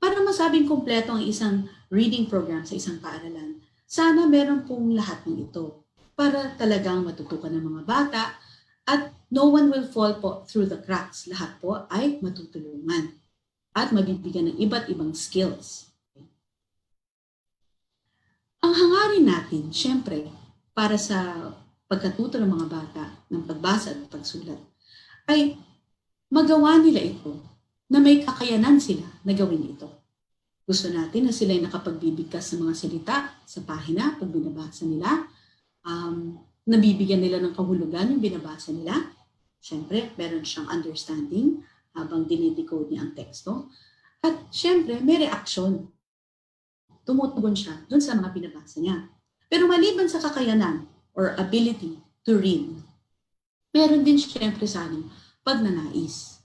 Para masabing kompleto ang isang reading program sa isang paaralan, sana meron pong lahat ng ito para talagang matutukan ng mga bata at no one will fall po through the cracks. Lahat po ay matutulungan at mabibigyan ng iba't ibang skills. Ang hangarin natin, syempre, para sa pagkatuto ng mga bata ng pagbasa at pagsulat, ay magawa nila ito na may kakayanan sila na gawin ito. Gusto natin na sila ay nakapagbibigkas ng mga salita sa pahina pag binabasa nila, nabibigyan nila ng kahulugan yung binabasa nila. Syempre, meron siyang understanding habang dinidecode niya ang teksto. At syempre, may reaksyon. Tumutugon siya dun sa mga binabasa niya. Pero maliban sa kakayanan or ability to read, meron din syempre sana pagnanais.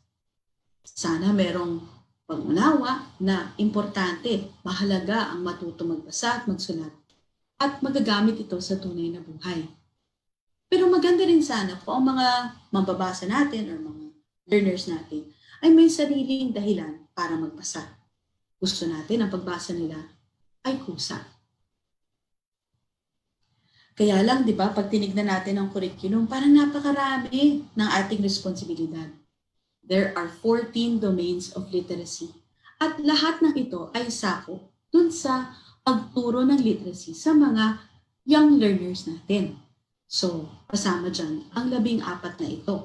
Sana merong pag-unawa na importante, mahalaga ang matuto magbasa at magsulat at magagamit ito sa tunay na buhay. Pero maganda rin sana po ang mga mambabasa natin or mga learners natin ay may sariling dahilan para magbasa. Gusto natin ang pagbasa nila ay kusa. Kaya lang, di ba, pag tinignan natin ang curriculum, parang napakarami ng ating responsibilidad. There are 14 domains of literacy. At lahat ng ito ay sakop dun sa pagturo ng literacy sa mga young learners natin. So, kasama dyan ang 14 na ito.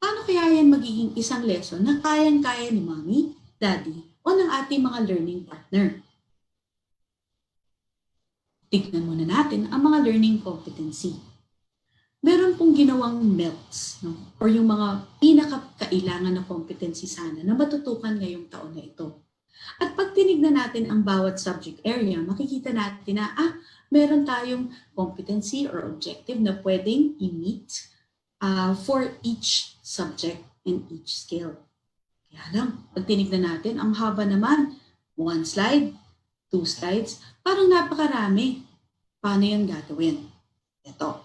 Paano kaya yan magiging isang lesson na kayang-kaya ni mommy, daddy, o ng ating mga learning partner? Tignan muna natin ang mga learning competency. Meron pong ginawang MELTs, or yung mga pinakakailangan na competency sana na matutukan ngayong taon na ito. At pag tinignan natin ang bawat subject area, makikita natin na meron tayong competency or objective na pwedeng i-meet for each subject and each skill. Kaya lang, pag tinignan natin, ang haba naman, 1 slide, 2 slides, parang napakarami. Paano yan gagawin? Ito.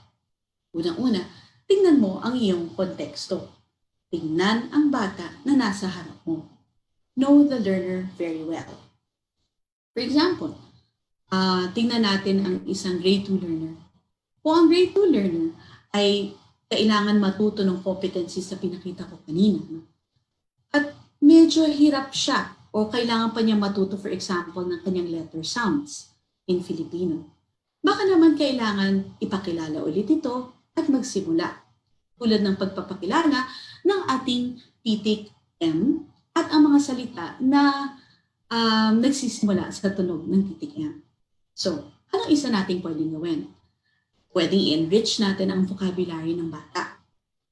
Unang-una, tingnan mo ang iyong konteksto. Tingnan ang bata na nasa harap mo. Know the learner very well. For example, tingnan natin ang isang grade 2 learner. Kung ang grade 2 learner ay kailangan matuto ng competencies na pinakita ko kanina, at medyo hirap siya o kailangan pa niya matuto, for example, ng kanyang letter sounds in Filipino, baka naman kailangan ipakilala ulit ito at magsimula. Tulad ng pagpapakilala ng ating titik M at ang mga salita na nagsisimula sa tunog ng titik M. So, anong isa nating pwedeng gawin? Pwedeng i-enrich natin ang vocabulary ng bata.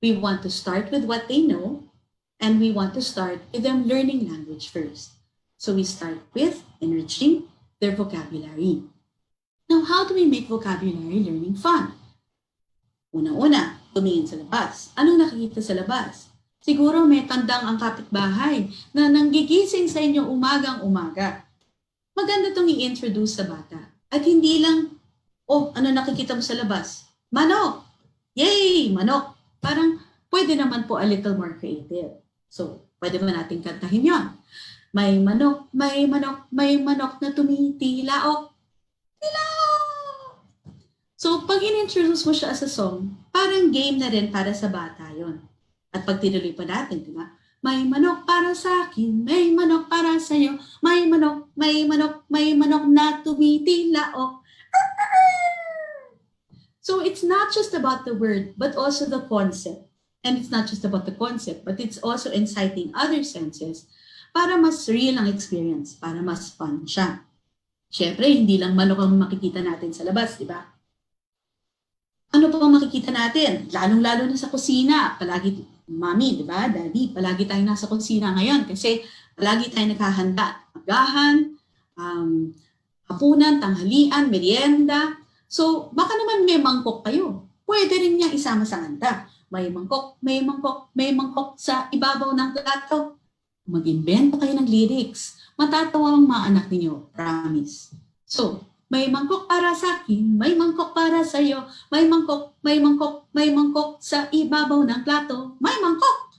We want to start with what they know and we want to start with them learning language first. So we start with enriching their vocabulary. Now, how do we make vocabulary learning fun? Una-una, tumingin sa labas. Anong nakikita sa labas? Siguro may tandang ang kapitbahay na nanggigising sa inyo umagang-umaga. Maganda itong i-introduce sa bata. At hindi lang, ano nakikita mo sa labas? Manok! Yay! Manok! Parang pwede naman po a little more creative. So, pwede ba natin kantahin yon? May manok, may manok, may manok na tumitilaok. Tilaok! So, pag in-introduce mo siya as a song, parang game na rin para sa bata yon. At pag tinuloy pa natin, di ba? May manok para sa akin, may manok para sa iyo, may manok, may manok, may manok na tumitilaok. So, it's not just about the word, but also the concept. And it's not just about the concept, but it's also inciting other senses para mas real ang experience, para mas fun siya. Siyempre, hindi lang manok ang makikita natin sa labas, di ba? Ano pa ang makikita natin? Lalong-lalo na sa kusina. Palagi, mami, di ba? Daddy, palagi tayong nasa kusina ngayon kasi palagi tayong naghahanda. Agahan, hapunan, tanghalian, merienda. So, baka naman may mangkok kayo. Pwede rin niya isama sa kanta. May mangkok, may mangkok, may mangkok sa ibabaw ng plato. Mag-invento kayo ng lyrics. Matatawa ang mga anak ninyo. Promise. So, may mangkok para sa akin, may mangkok para sa iyo, may mangkok, may mangkok, may mangkok sa ibabaw ng plato, may mangkok.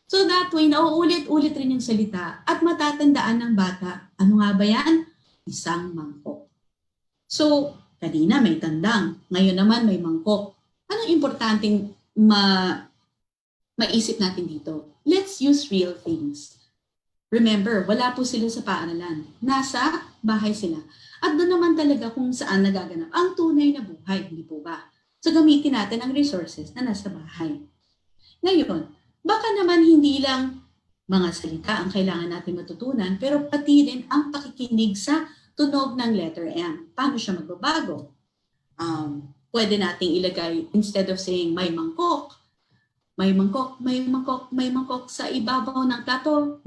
So that way, nauulit-ulit rin yung salita at matatandaan ng bata. Ano nga ba yan? Isang mangkok. So, kanina may tandang, ngayon naman may mangkok. Anong importanteng maisip natin dito? Let's use real things. Remember, wala po sila sa paaralan. Nasa bahay sila. At doon naman talaga kung saan nagaganap ang tunay na buhay, hindi po ba? So gamitin natin ang resources na nasa bahay. Ngayon, baka naman hindi lang mga salita ang kailangan natin matutunan, pero pati rin ang pakikinig sa tunog ng letter M. Paano siya magbabago? Pwede nating ilagay, instead of saying may mangkok, may mangkok, may mangkok, may mangkok sa ibabaw ng plato.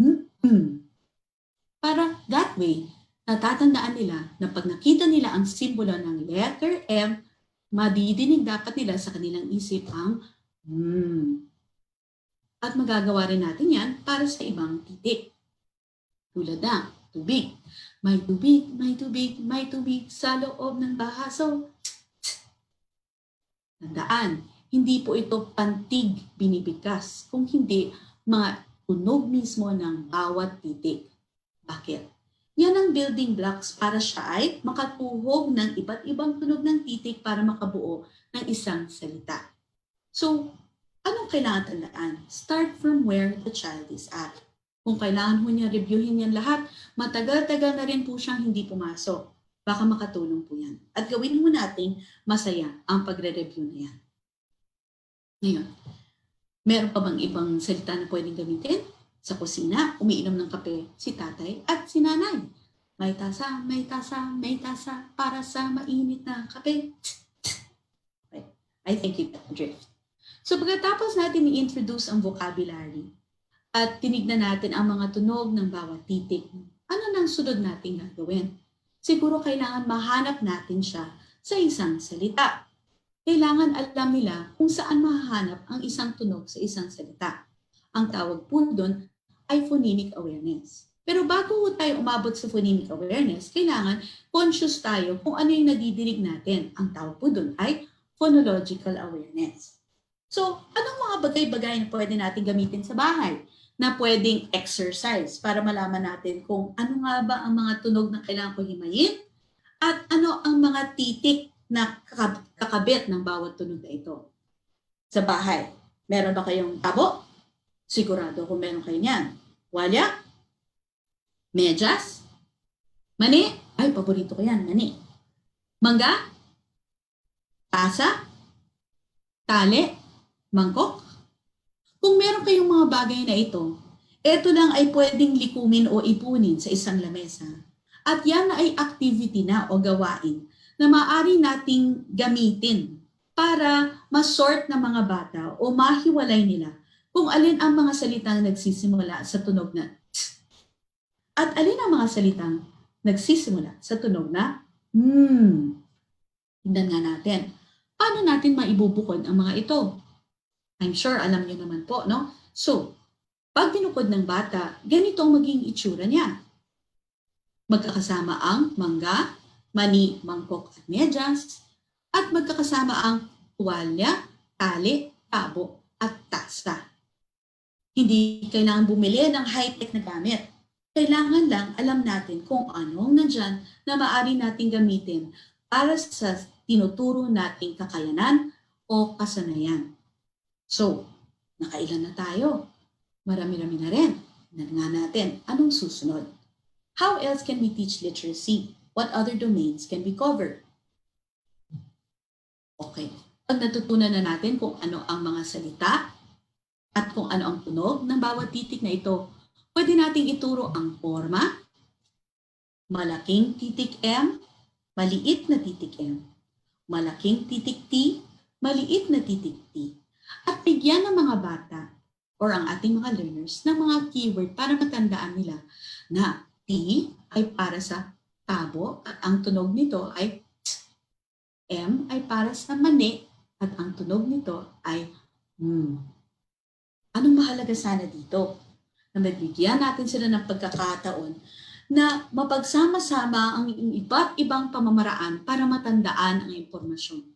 Para that way, natatandaan nila na pag nakita nila ang simbolo ng letter M, madidinig dapat nila sa kanilang isip ang At magagawa rin natin yan para sa ibang titik. Tulad ng tubig. May tubig, may tubig, may tubig sa loob ng bahaso. Tandaan, hindi po ito pantig binibigkas, kung hindi mga tunog mismo ng bawat titik. Bakit? Yan ang building blocks para siya ay makatuhog ng iba't ibang tunog ng titik para makabuo ng isang salita. So, anong kailangan tandaan? Start from where the child is at. Kung kailangan mo niya reviewin yan lahat, matagal-tagal na rin po siyang hindi pumasok. Baka makatulong po yan. At gawin mo nating masaya ang pagre-review na yan. Ngayon, meron pa bang ibang salita na pwedeng gamitin? Sa kusina, umiinom ng kape si tatay at si nanay. May tasa, may tasa, may tasa para sa mainit na kape. Okay. I think you got the drift. So pagkatapos natin i-introduce ang vocabulary at tinignan natin ang mga tunog ng bawat titik, ano nang sunod nating gagawin? Siguro kailangan mahanap natin siya sa isang salita. Kailangan alam nila kung saan mahahanap ang isang tunog sa isang salita. Ang tawag po doon ay phonemic awareness. Pero bago tayo umabot sa phonemic awareness, kailangan conscious tayo kung ano yung nadidinig natin. Ang tawag po doon ay phonological awareness. So, anong mga bagay-bagay na pwede natin gamitin sa bahay na pwedeng exercise para malaman natin kung ano nga ba ang mga tunog na kailangan ko himayin at ano ang mga titik na kakabit ng bawat tunog na ito. Sa bahay, meron ba kayong tabo? Sigurado kung meron kayo niyan. Walya? Medyas? Mani? Ay, paborito ko yan, mani. Mangga? Tasa? Tali? Mangkok? Kung meron kayong mga bagay na ito lang ay pwedeng likumin o ipunin sa isang lamesa. At yan ay activity na o gawain na maaari nating gamitin para masort ng mga bata o mahiwalay nila kung alin ang mga salitang nagsisimula sa tunog na t at alin ang mga salitang nagsisimula sa tunog na Tingnan nga natin. Paano natin maibubukod ang mga ito? I'm sure alam niyo naman po, no? So, pag binukod ng bata, ganito ang maging itsura niya. Magkakasama ang mangga, mani, mangkok at medyas, at magkakasama ang tuwalya, tali, tabo at tasa. Hindi kailangan bumili ng high-tech na gamit. Kailangan lang alam natin kung anong nandyan na maaari nating gamitin para sa tinuturo nating kakayanan o kasanayan. So, nakailan na tayo? Marami-rami na rin. Tingnan nga natin, anong susunod? How else can we teach literacy? What other domains can be covered? Okay, pag natutunan na natin kung ano ang mga salita at kung ano ang tunog ng bawat titik na ito, Pwede nating ituro ang forma, malaking titik M, maliit na titik M, malaking titik T, maliit na titik T. At bigyan ng mga bata or ang ating mga learners ng mga keyword para matandaan nila na T ay para sa tabo at ang tunog nito ay T. M ay para sa mani at ang tunog nito ay Anong mahalaga sana dito? Na mabigyan natin sila ng pagkakataon na mapagsama-sama ang iba't ibang pamamaraan para matandaan ang impormasyon.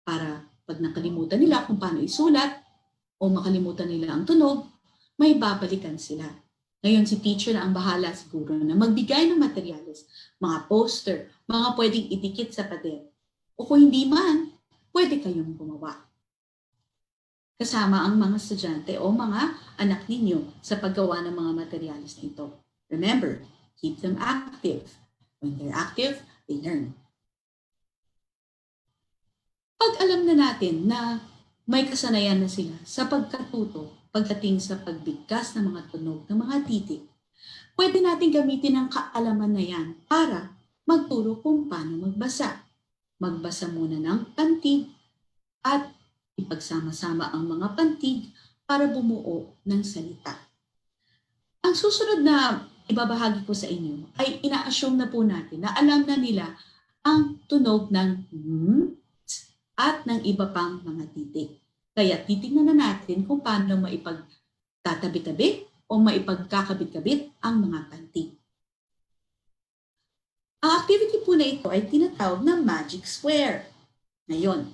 Para pag nakalimutan nila kung paano isulat o makalimutan nila ang tunog, may babalikan sila. Ngayon si teacher na ang bahala siguro na magbigay ng materyales, mga poster, mga pwedeng idikit sa pader. O kung hindi man, pwede kayong gumawa. Kasama ang mga estudyante o mga anak ninyo sa paggawa ng mga materyales na ito. Remember, keep them active. When they're active, they learn. Pag alam na natin na may kasanayan na sila sa pagkatuto pagdating sa pagbigkas ng mga tunog ng mga titik, pwede natin gamitin ang kaalaman na yan para magturo kung paano magbasa. Magbasa muna ng pantig at ipagsama-sama ang mga pantig para bumuo ng salita. Ang susunod na ibabahagi ko sa inyo ay ina-assume na po natin na alam na nila ang tunog ng at ng iba pang mga titik. Kaya titignan na natin kung paano maipagtatabi-tabi o maipagkakabit-kabit ang mga pantig. Ang activity po na ito ay tinatawag na magic square. Ngayon,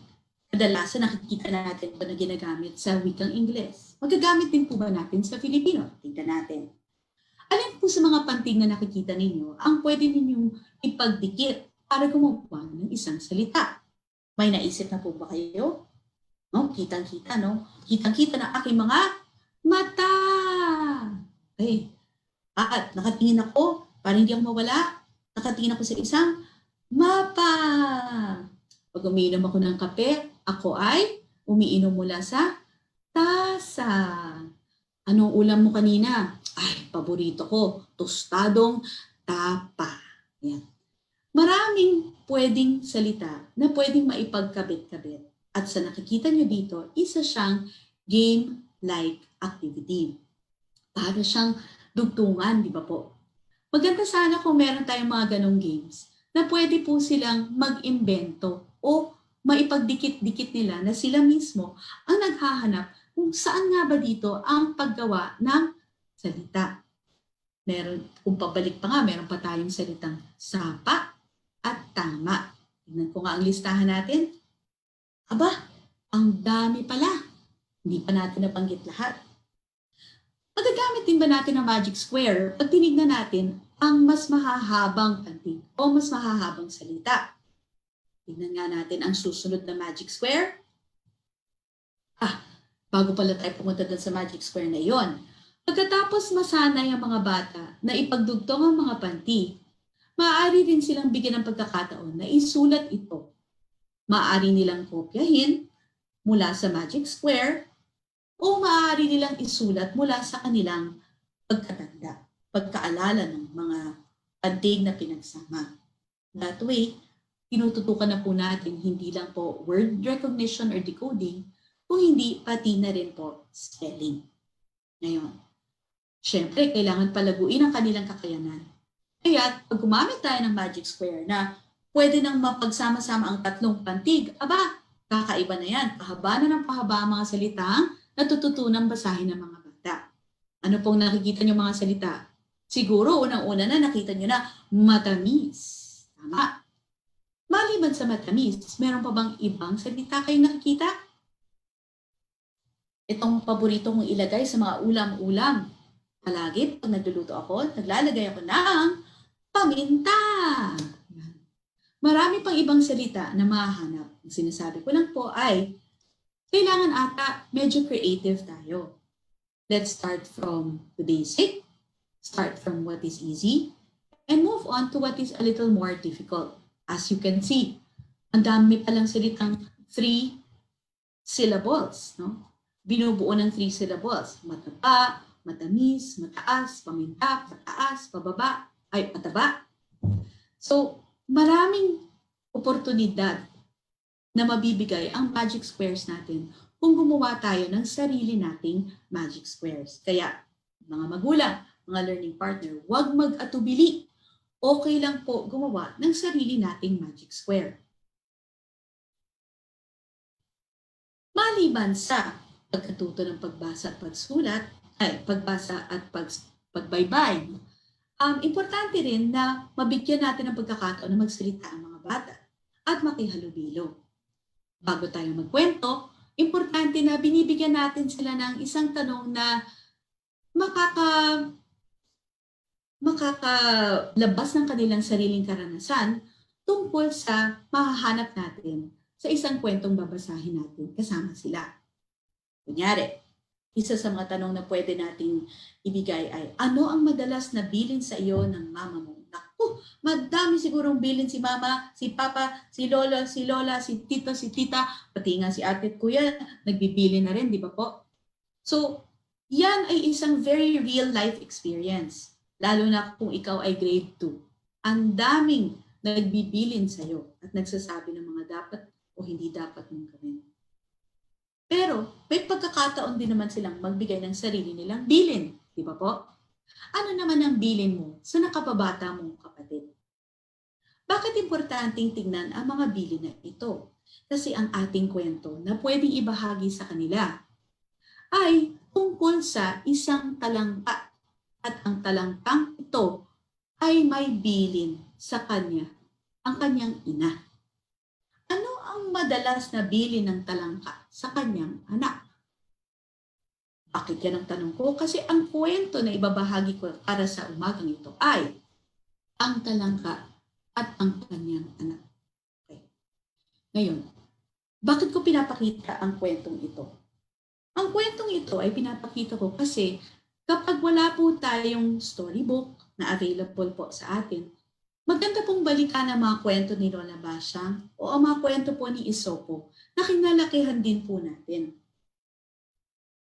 kadalasan nakikita natin ba na ginagamit sa wikang Ingles? Magagamit din po ba natin sa Filipino? Tingnan natin. Alin po sa mga pantig na nakikita ninyo ang pwede ninyong ipagdikit para gumawa ng isang salita? May naisip na po ba kayo? No? Kitang-kita, no? Kitang-kita na aking mga mata. Okay. At nakatingin ako, para hindi ako mawala, nakatingin ako sa isang mapa. Pag umiinom ako ng kape, ako ay umiinom mula sa tasa. Anong ulam mo kanina? Ay, paborito ko, tostadong tapa. Yan. Maraming pwedeng salita na pwedeng maipagkabit-kabit. At sa nakikita nyo dito, isa siyang game-like activity. Para siyang dugtungan, di ba po? Maganda sana kung meron tayong mga ganong games na pwede po silang mag-imbento o maipagdikit-dikit nila na sila mismo ang naghahanap kung saan nga ba dito ang paggawa ng salita. Meron, kung pabalik pa nga, meron pa tayong salitang sapa at tama. Tingnan ko nga ang listahan natin. Aba, ang dami pala. Hindi pa natin nabanggit lahat. Magagamit din ba natin ang magic square pag tinignan natin ang mas mahahabang pantig o mas mahahabang salita? Tingnan nga natin ang susunod na magic square. Bago pala tayo pumunta dun sa magic square na yon. Pagkatapos masanay ang mga bata na ipagdugtong ang mga pantig, maaari din silang bigyan ng pagkakataon na isulat ito. Maaari nilang kopyahin mula sa magic square o maaari nilang isulat mula sa kanilang pagkatanda, pagkaalala ng mga pantig na pinagsama. That way, tinututukan na po natin hindi lang po word recognition or decoding, kung hindi pati na rin po spelling. Ngayon, syempre, kailangan palaguin ang kanilang kakayanan. Kaya pag gumamit tayo ng magic square na pwede nang mapagsama-sama ang tatlong pantig, aba, kakaiba na yan. Pahaba na ng pahaba ang mga salitang natututunang basahin ng mga bata. Ano pong nakikita niyo mga salita? Siguro, unang-una na nakita niyo na matamis. Tama. Maliban sa matamis, meron pa bang ibang salita kayong nakikita? Itong paborito kong ilagay sa mga ulam-ulam. Palagi, pag nagluluto ako, naglalagay ako ng paminta. Marami pang ibang salita na mahahanap. Ang sinasabi ko lang po ay, kailangan ata medyo creative tayo. Let's start from the basic, start from what is easy, and move on to what is a little more difficult. As you can see, ang dami palang salitang 3 syllables, no? Binubuo ng 3 syllables. Mataba, matamis, mataas, paminta, pataas, pababa, ay pataba. So, maraming oportunidad na mabibigay ang magic squares natin kung gumawa tayo ng sarili nating magic squares. Kaya, mga magulang, mga learning partner, huwag mag-atubili. Okay lang po gumawa ng sarili nating magic square. Maliban sa pagkatuto ng pagbasa at pagsulat, pagbasa at pagbaybay, importante rin na mabigyan natin ng pagkakataon na magsalita ang mga bata at makihalubilo. Bago tayo magkwento, importante na binibigyan natin sila ng isang tanong na makakalabas ng kanilang sariling karanasan tungkol sa mahahanap natin sa isang kwentong babasahin natin kasama sila. Kunyari, isa sa mga tanong na pwede nating ibigay ay, ano ang madalas na bilin sa iyo ng mama mo? Naku, madami sigurong bilin si mama, si papa, si lolo, si lola, si tito, si tita, pati nga si ate at kuya, nagbibilin na rin, di ba po? So, yan ay isang very real life experience. Lalo na kung ikaw ay grade 2. Ang daming nagbibilin sa iyo at nagsasabi ng mga dapat o hindi dapat mong gawin. Pero may pagkakataon din naman silang magbigay ng sarili nilang bilin. Di ba po? Ano naman ang bilin mo sa nakapabata mong kapatid? Bakit importanteng tingnan ang mga bilin na ito? Kasi ang ating kwento na pwedeng ibahagi sa kanila ay tungkol sa isang talangka. At ang talangkang ito ay may bilin sa kanya, ang kanyang ina. Ano ang madalas na bilin ng talangka sa kanyang anak? Bakit yan ang tanong ko? Kasi ang kwento na ibabahagi ko para sa umagang ito ay ang talangka at ang kanyang anak. Okay. Ngayon, bakit ko pinapakita ang kwentong ito? Ang kwentong ito ay pinapakita ko kasi kapag wala po tayong storybook na available po sa atin, maganda pong balikan ang mga kwento ni Lola Basyang o ang mga kwento po ni Isopo na kinalakihan din po natin.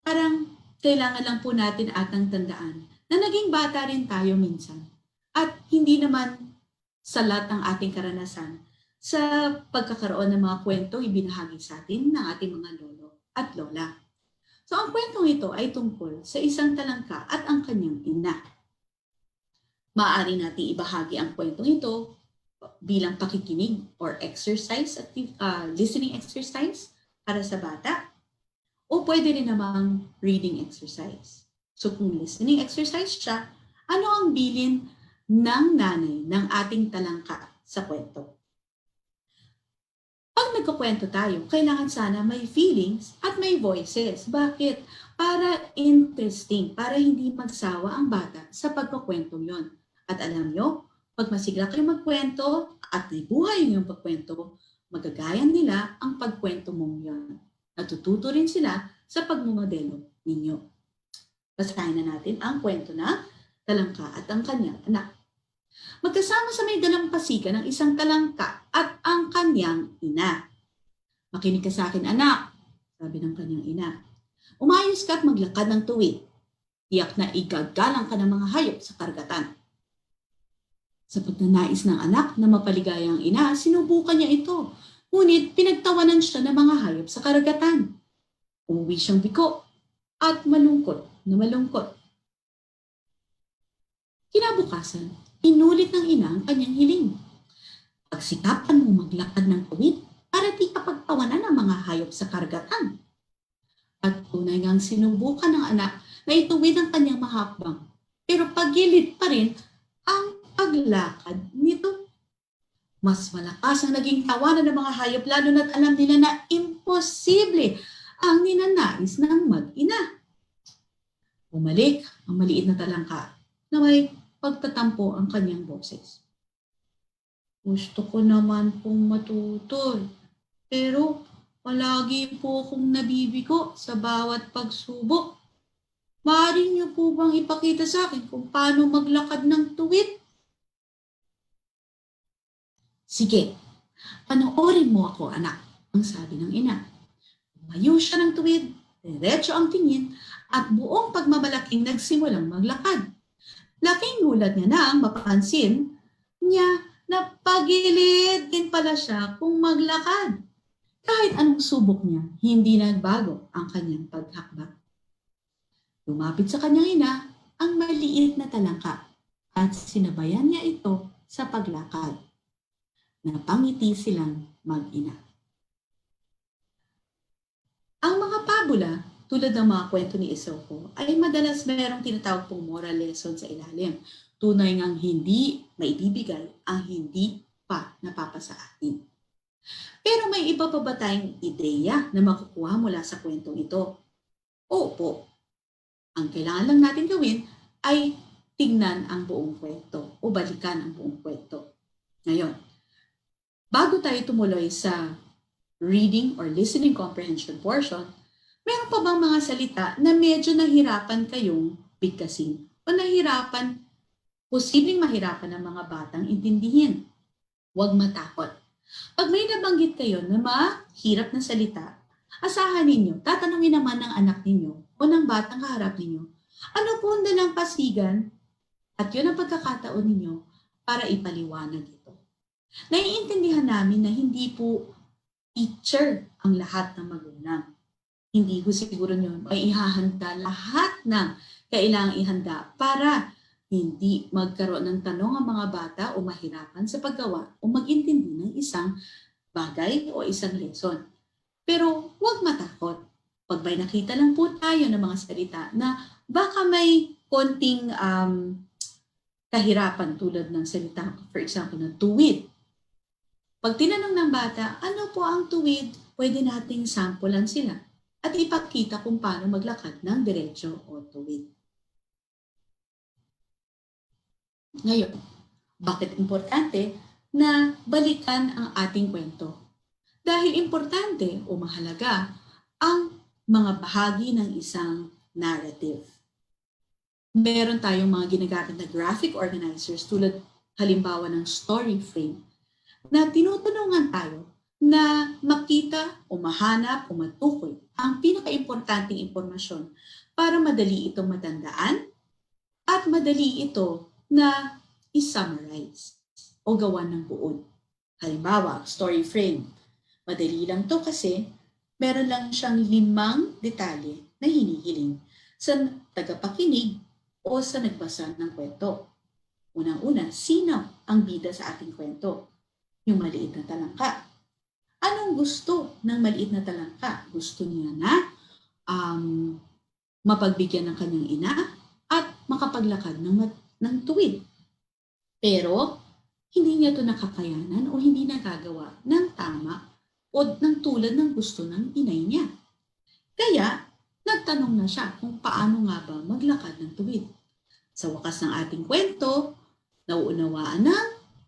Parang kailangan lang po natin atang tandaan na naging bata rin tayo minsan at hindi naman salat ang ating karanasan sa pagkakaroon ng mga kwentong ibinahagi sa atin ng ating mga lolo at lola. So ang kwentong ito ay tungkol sa isang talangka at ang kanyang ina. Maaari natin ibahagi ang kwentong ito bilang pakikinig or exercise, listening exercise para sa bata. O pwede rin namang reading exercise. So kung listening exercise siya, ano ang bilin ng nanay ng ating talangka sa kwento? Pag nagkukwento tayo, kailangan sana may feelings at may voices. Bakit? Para interesting, para hindi magsawa ang bata sa pagkukwentong yon. At alam nyo, pag masigla kayo magkwento at may buhay yung pagkwento, magagayan nila ang pagkwento mong yon. Natututo rin sila sa pagmumodelo ninyo. Basahin na natin ang kwento na talangka at ang kanyang anak. Magkasama sa may dalampasigan ng isang talangka at ang kanyang ina. Makinig ka sa akin, anak, sabi ng kanyang ina. Umayos ka at maglakad ng tuwid. Tiyak na igagalang ka ng mga hayop sa karagatan. Sa pagnanais ng anak na mapaligaya ang ina, sinubukan niya ito. Ngunit pinagtawanan siya ng mga hayop sa karagatan. Umuwi siyang biko at malungkot na malungkot. Kinabukasan, inulit ng ina ang kanyang hiling. Pagsikapan mo maglakad ng tuwid para di ka pagtawanan ng mga hayop sa karagatan. At tunay ngang sinubukan ng anak na ituwid ang kanyang mahakbang. Pero pagilid pa rin ang paglakad nito. Mas malakas ang naging tawanan ng mga hayop lalo na't alam nila na imposible ang ninanais ng mag-ina. Bumalik ang maliit na talangka na may pagtatampo ang kanyang boses. Gusto ko naman pong matuto, pero palagi po akong nabibigo sa bawat pagsubok. Maaari niyo po bang ipakita sa akin kung paano maglakad ng tuwid? Sige, panoorin mo ako, anak, ang sabi ng ina. Tumayo siya ng tuwid diretso ang tingin at buong pagmamalaking nagsimulang maglakad. Laking gulat niya nang mapansin niya na pagilid din pala siya kung maglakad. Kahit anong subok niya, hindi nagbago ang kanyang paghakbang. Lumapit sa kanyang ina ang maliit na talangka at sinabayan niya ito sa paglakad. Napangiti silang mag-ina. Ang mga pabula, tulad ng mga kwento ni Isoko, ay madalas mayroong tinatawag pong moral lesson sa ilalim. Tunay ngang hindi maibibigay ang hindi pa napapasa atin. Pero may iba pa ba tayong ideya na makukuha mula sa kwentong ito? Opo. Ang kailangan lang natin gawin ay tignan ang buong kwento o balikan ang buong kwento. Ngayon, bago tayo tumuloy sa reading or listening comprehension portion, meron pa bang mga salita na medyo nahirapan kayong bigkasin o posibleng mahirapan ng mga batang intindihin? Huwag matakot. Pag may nabanggit kayo na mahirap na salita, asahan ninyo, tatanungin naman ng anak ninyo o ng batang kaharap ninyo, ano po ang dalampasigan? At yun ang pagkakataon ninyo para ipaliwanag ito. Naiintindihan namin na hindi po teacher ang lahat ng magulang. Hindi ko siguro nyo ay ihahanda lahat ng kailangang ihanda para hindi magkaroon ng tanong ang mga bata o mahirapan sa paggawa o mag-intindi ng isang bagay o isang lesson. Pero huwag matakot. Pag may nakita lang po tayo ng mga salita na baka may konting kahirapan tulad ng salita, for example, na tuwid. Pag tinanong ng bata, ano po ang tuwid, pwede nating sampulan sila at ipakita kung paano maglakad ng diretsyo o tuwid. Ngayon, bakit importante na balikan ang ating kwento? Dahil importante o mahalaga ang mga bahagi ng isang narrative. Meron tayong mga ginagamit na graphic organizers tulad halimbawa ng story frame na tinutulungan tayo na makita o mahanap o matukoy ang pinaka-importanting impormasyon para madali itong matandaan at madali ito na i-summarize o gawan ng buod. Halimbawa, story frame. Madali lang to kasi meron lang siyang 5 detalye na hinihiling sa tagapakinig o sa nagbasa ng kwento. Unang-una, sino ang bida sa ating kwento? Yung maliit na talangka. Anong gusto ng maliit na talangka? Gusto niya na mapagbigyan ng kanyang ina at makapaglakad ng tuwid. Pero, hindi niya ito nakakayanan o hindi nagagawa ng tama o ng tulad ng gusto ng inay niya. Kaya, nagtanong na siya kung paano nga ba maglakad ng tuwid. Sa wakas ng ating kwento, nauunawaan ng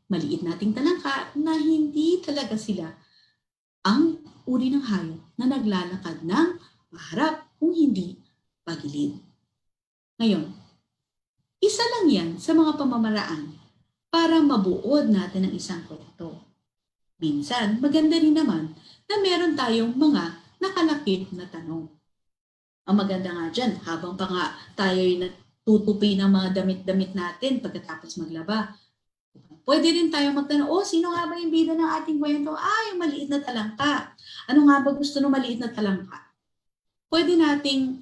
maliit nating talangka na hindi talaga sila ang uri ng hayop na naglalakad ng paharap kung hindi pagilid. Ngayon, isa lang yan sa mga pamamaraan para mabuod natin ang isang kwento. Minsan, maganda rin naman na meron tayong mga nakalakip na tanong. Ang maganda nga dyan, habang pa nga tayo'y natutupi ng mga damit-damit natin pagkatapos maglaba, pwede rin tayo magtanong, sino nga ba yung bida ng ating kwento? Yung maliit na talangka. Ano nga ba gusto ng maliit na talangka? Pwede nating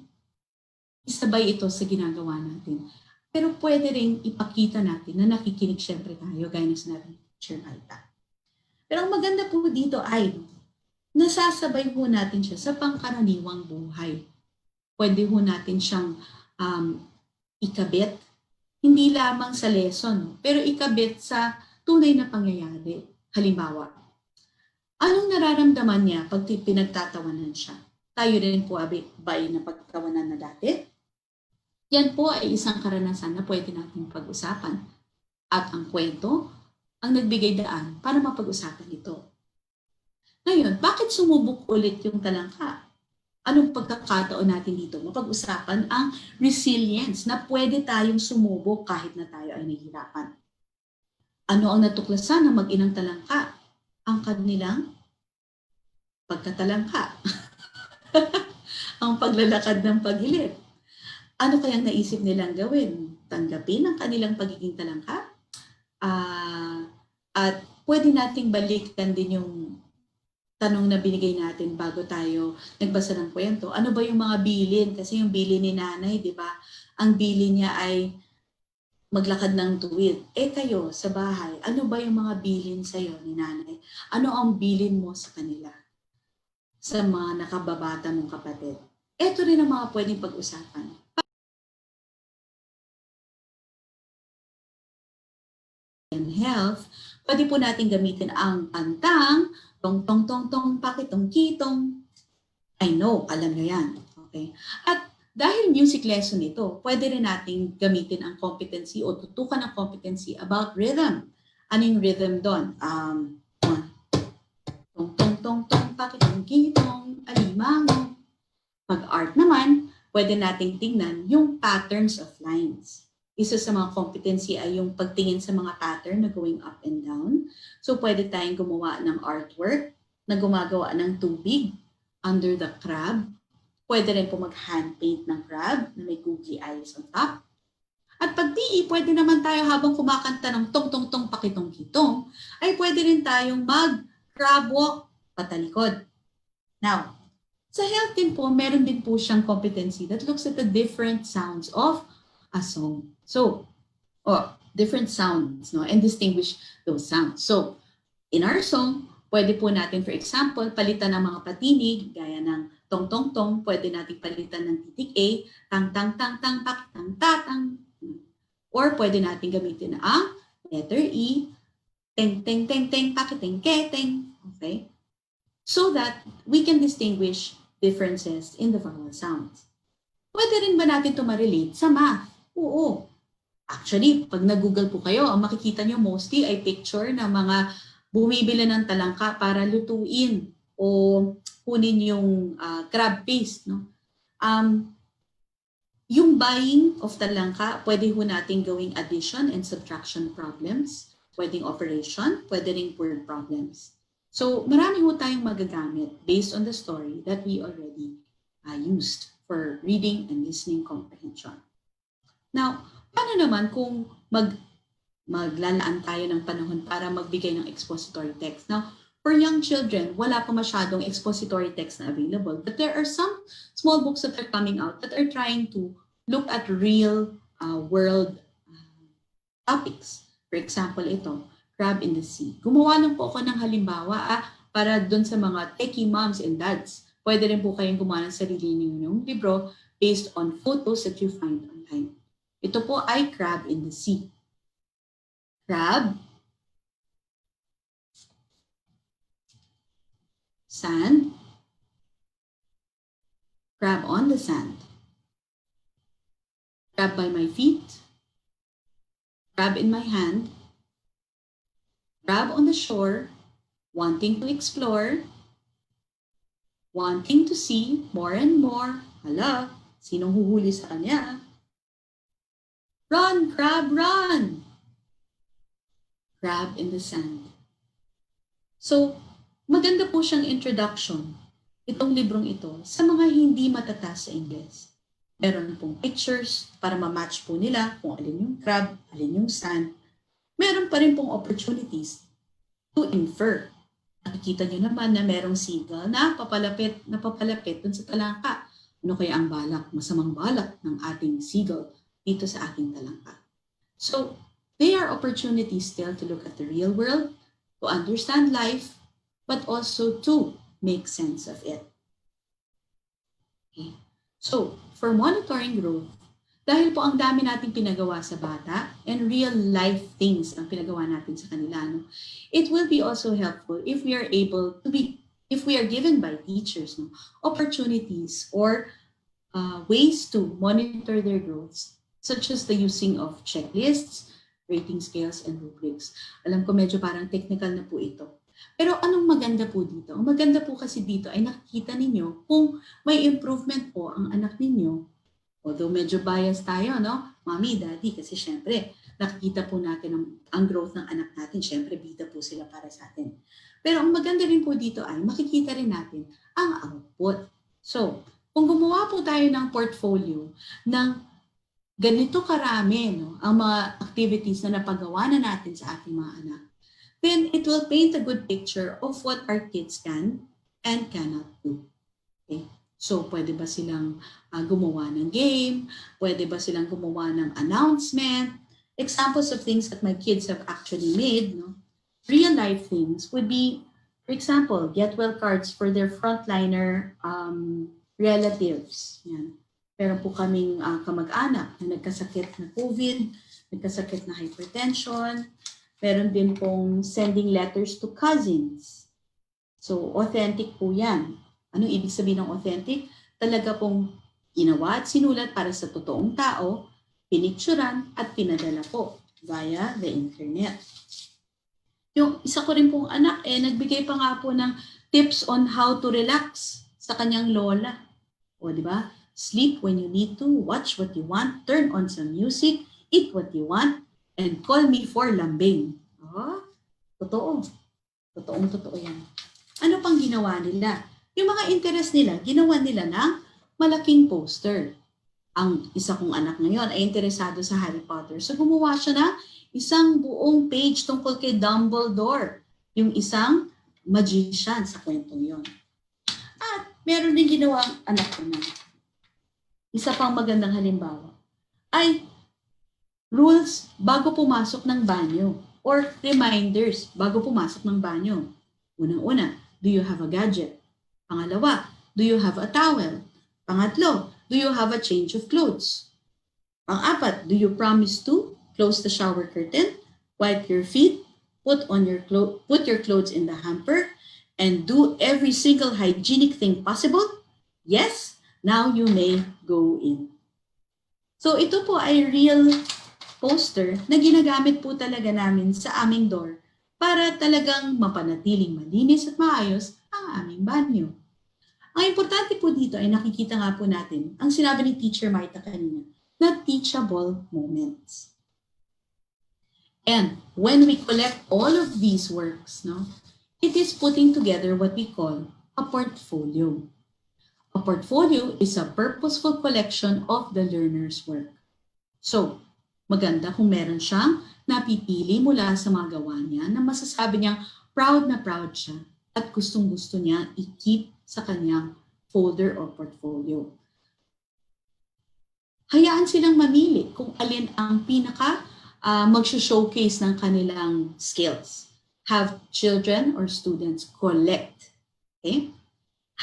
isabay ito sa ginagawa natin. Pero pwede rin ipakita natin na nakikinig syempre tayo, gaya ng sinabi ni Teacher Alta. Pero ang maganda po dito ay nasasabay po natin siya sa pangkaraniwang buhay. Pwede po natin siyang ikabit, hindi lamang sa lesson, pero ikabit sa tunay na pangyayari. Halimbawa, anong nararamdaman niya pag pinagtatawanan siya? Tayo rin po ba ay napagtawanan na dati? Yan po ay isang karanasan na pwede natin pag-usapan. At ang kwento ang nagbigay daan para mapag-usapan ito. Ngayon, bakit sumubok ulit yung talangka? Anong pagkakataon natin dito? Mapag-usapan ang resilience na pwede tayong sumubok kahit na tayo ay nahihirapan. Ano ang natuklasan ng mag-inang talangka? Ang kanilang pagkatalangka. ang paglalakad ng pagilid. Ano kayang naisip nilang gawin? Tanggapin ang kanilang pagiging talangka? At pwede nating balikan din yung tanong na binigay natin bago tayo nagbasa ng kwento. Ano ba yung mga bilin? Kasi yung bilin ni nanay, di ba? Ang bilin niya ay maglakad ng tuwid. Kayo sa bahay, ano ba yung mga bilin sa'yo ni nanay? Ano ang bilin mo sa kanila? Sa mga nakababata mong kapatid. Ito rin ang mga pwedeng pag-usapan. And health, pwede po natin gamitin ang kantang tong tong tong tong pakitong kitong. I know, alam nyo yan. Okay? At dahil music lesson ito, pwede rin nating gamitin ang competency o tutukan ng competency about rhythm. Ano yung rhythm doon? Tong tong tong tong pakitong kitong alimango. Pag art naman, pwede nating tingnan yung patterns of lines. Isa sa mga competency ay yung pagtingin sa mga pattern na going up and down. So pwede tayong gumawa ng artwork na gumagawa ng tubig under the crab. Pwede rin po mag-hand paint ng crab na may googly eyes on top. At pag PE, pwede naman tayo habang kumakanta ng tong-tong-tong pakitong-kitong, ay pwede rin tayong mag-crab walk patalikod. Now, sa health din po, meron din po siyang competency that looks at the different sounds of a song. So, different sounds, no, and distinguish those sounds. So, in our song, pwede po natin, for example, palitan ng mga patinig, gaya ng tong-tong-tong, pwede natin palitan ng titik A, tang-tang-tang-tang, pakitang-tatang. Or pwede natin gamitin ang letter E, teng-teng-teng-teng, pakiteng-keteng. Okay? So that we can distinguish differences in the vowel sounds. Pwede rin ba natin ito ma-relate sa math? Oo. Actually, pag nag-google po kayo, ang makikita nyo mostly ay picture ng mga bumibili ng talangka para lutuin o kunin yung crab paste. No? Yung buying of talangka, pwede ho natin gawing addition and subtraction problems. Pwedeng operation, pwede rin word problems. So, marami ho tayong magagamit based on the story that we already used for reading and listening comprehension. Now, paano naman kung maglalaan tayo ng panahon para magbigay ng expository text? Now, for young children, wala pa masyadong expository text na available, but there are some small books that are coming out that are trying to look at real world topics. For example, ito, Crab in the Sea. Gumawa lang po ako ng halimbawa para dun sa mga techie moms and dads. Pwede rin po kayong gumawa ng sarili ninyong libro based on photos that you find online. Ito po ay Crab in the Sea. Crab, sand, crab on the sand, crab by my feet, crab in my hand, crab on the shore, wanting to explore, wanting to see more and more. Hala, sinong huhuli sa kanya? Run, crab, run! Crab in the sand. So, maganda po siyang introduction, itong librong ito, sa mga hindi matatas sa Ingles. Meron pong pictures para ma-match po nila kung alin yung crab, alin yung sand. Meron pa rin pong opportunities to infer. Nakikita nyo naman na merong seagull na papalapit dun sa talangka. Ano kaya ang balak, masamang balak ng ating seagull dito sa ating talangka? So, there are opportunities still to look at the real world, to understand life, but also to make sense of it. Okay. So, for monitoring growth, dahil po ang dami nating pinagawa sa bata and real life things ang pinagawa natin sa kanila, no? It will be also helpful if we are given by teachers, no, opportunities or ways to monitor their growth, such as the using of checklists, rating scales, and rubrics. Alam ko medyo parang technical na po ito. Pero anong maganda po dito? Ang maganda po kasi dito ay nakikita ninyo kung may improvement po ang anak ninyo. Although medyo biased tayo, no? Mommy, daddy, kasi syempre, nakikita po natin ang growth ng anak natin. Syempre, bida po sila para sa atin. Pero ang maganda rin po dito ay makikita rin natin ang output. So, Kung gumawa po tayo ng portfolio ng ganito karami ang mga activities na napagawa na natin sa ating mga anak, then it will paint a good picture of what our kids can and cannot do. Okay? So, pwede ba silang gumawa ng game? Pwede ba silang gumawa ng announcement? Examples of things that my kids have actually made, real life things would be, for example, get well cards for their frontliner relatives. Yan. Meron po kaming kamag-anak na nagkasakit na COVID, nagkasakit na hypertension. Meron din pong sending letters to cousins. So, authentic po yan. Ano ibig sabihin ng authentic? Talaga pong ginawa at sinulat para sa totoong tao, pinicturan at pinadala po via the internet. Yung isa ko rin pong anak, nagbigay pa nga po ng tips on how to relax sa kanyang lola. O, di ba? Sleep when you need to, watch what you want, turn on some music, eat what you want, and call me for lambing. Oh, totoo. Totoong-totoo yan. Ano pang ginawa nila? Yung mga interest nila, ginawa nila ng malaking poster. Ang isa kong anak ngayon ay interesado sa Harry Potter. So gumawa siya ng isang buong page tungkol kay Dumbledore, yung isang magician sa kwentong yon. At meron din ginawa ang anak ko na. Isa pang magandang halimbawa ay rules bago pumasok ng banyo or reminders bago pumasok ng banyo. Unang-una, do you have a gadget? Pangalawa, do you have a towel? Pangatlo, do you have a change of clothes? Pang-apat, do you promise to close the shower curtain, wipe your feet, put your clothes in the hamper, and do every single hygienic thing possible? Yes, now you may go in. So ito po ay real poster na ginagamit po talaga namin sa aming door para talagang mapanatiling malinis at maayos ang aming banyo. Ang importante po dito ay nakikita nga po natin ang sinabi ni Teacher Marta kanina na teachable moments. And when we collect all of these works, it is putting together what we call a portfolio. A portfolio is a purposeful collection of the learner's work. So, maganda kung meron siyang napipili mula sa mga gawa niya na masasabi niyang proud na proud siya at gustong-gusto niya i-keep sa kanyang folder or portfolio. Hayaan silang mamili kung alin ang pinaka mag-showcase ng kanilang skills. Have children or students collect. Okay?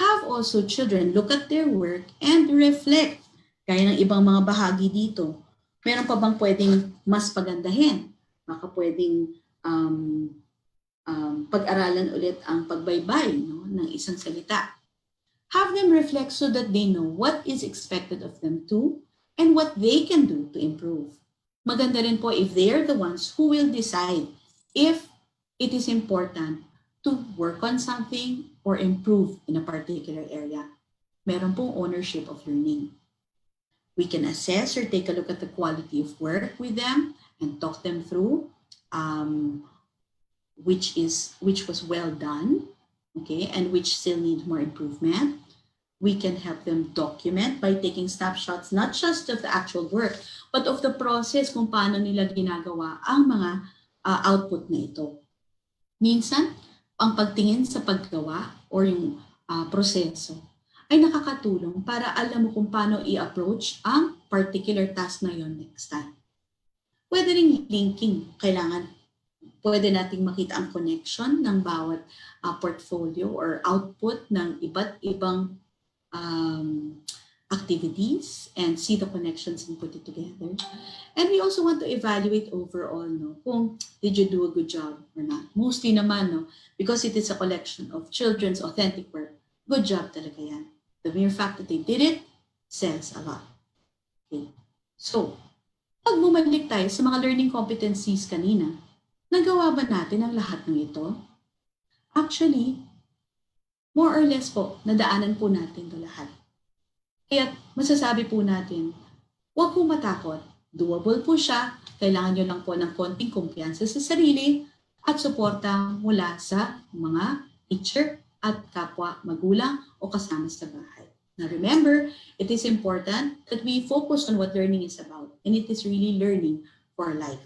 Have also children look at their work and reflect. Gaya ng ibang mga bahagi dito. Meron pa bang pwedeng mas pagandahin? Baka pwedeng pag-aralan ulit ang pagbaybay ng isang salita. Have them reflect so that they know what is expected of them too and what they can do to improve. Maganda rin po if they are the ones who will decide if it is important to work on something or improve in a particular area. Meron pong ownership of learning. We can assess or take a look at the quality of work with them and talk them through which was well done, okay, and which still need more improvement. We can help them document by taking snapshots not just of the actual work, but of the process kung paano nila ginagawa ang mga output na ito. Minsan, ang pagtingin sa paggawa or yung proseso ay nakakatulong para alam mo kung paano i-approach ang particular task na yon next time. Pwede rin linking. Pwede nating makita ang connection ng bawat portfolio or output ng iba't ibang activities and see the connections and put it together. And we also want to evaluate overall, kung did you do a good job or not. Mostly naman, because it is a collection of children's authentic work, good job talaga yan. The mere fact that they did it says a lot. Okay. So, pag bumalik tayo sa mga learning competencies kanina, nagawa ba natin ang lahat ng ito? Actually, more or less po, nadaanan po natin ito lahat. Kaya masasabi po natin, huwag po matakot. Doable po siya. Kailangan nyo lang po ng konting kumpiyansa sa sarili at suporta mula sa mga teacher at kapwa magulang o kasama sa bahay. Now remember, it is important that we focus on what learning is about, and it is really learning for life.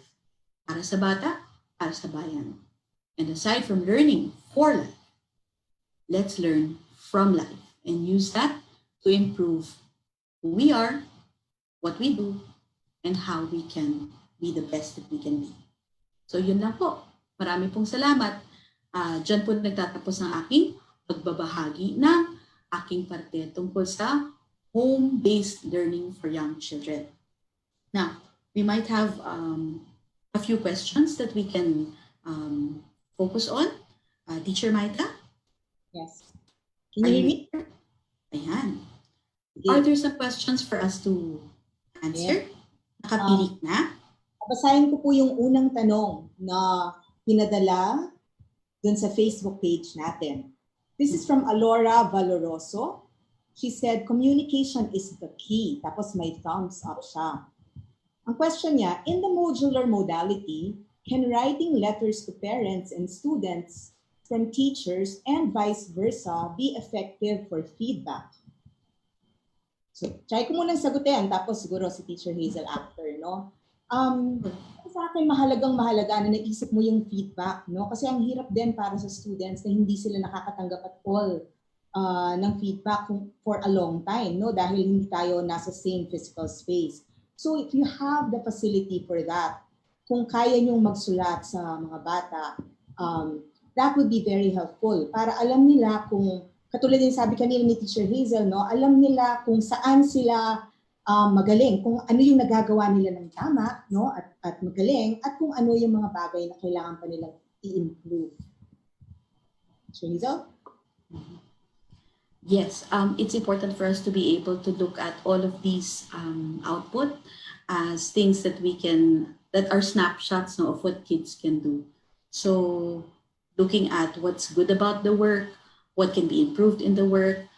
Para sa bata, para sa bayan. And aside from learning for life, let's learn from life and use that to improve who we are, what we do, and how we can be the best that we can be. So yun lang po. Marami pong salamat. Diyan po nagtatapos ang aking pagbabahagi ng aking parte tungkol sa home-based learning for young children. Now, we might have a few questions that we can focus on. Teacher Maita? Yes. Can you hear me? Ayan. Okay. Are there some questions for us to answer? Nakapilik na? Basahin ko po yung unang tanong na pinadala dun sa Facebook page natin. This is from Alora Valoroso. She said, communication is the key. Tapos may thumbs up siya. Ang question niya, in the modular modality, can writing letters to parents and students from teachers and vice versa be effective for feedback? So, try ko munang sagutin, tapos siguro si Teacher Hazelle after, no? Sa akin, mahalaga na naisip mo yung feedback, no? Kasi ang hirap din para sa students na hindi sila nakakatanggap at all ng feedback for a long time, no? Dahil hindi tayo nasa same physical space. So if you have the facility for that, kung kaya nyong magsulat sa mga bata, that would be very helpful para alam nila kung, katulad din sabi kanina ni Teacher Hazelle, no? Alam nila kung saan sila magaling, kung ano yung nagagawa nila ng tama, no, at magaling, at kung ano yung mga bagay na kailangan pa nilang i-improve. Hazelle? Yes, it's important for us to be able to look at all of these output as things that that are snapshots, no, of what kids can do. So looking at what's good about the work, what can be improved in the work,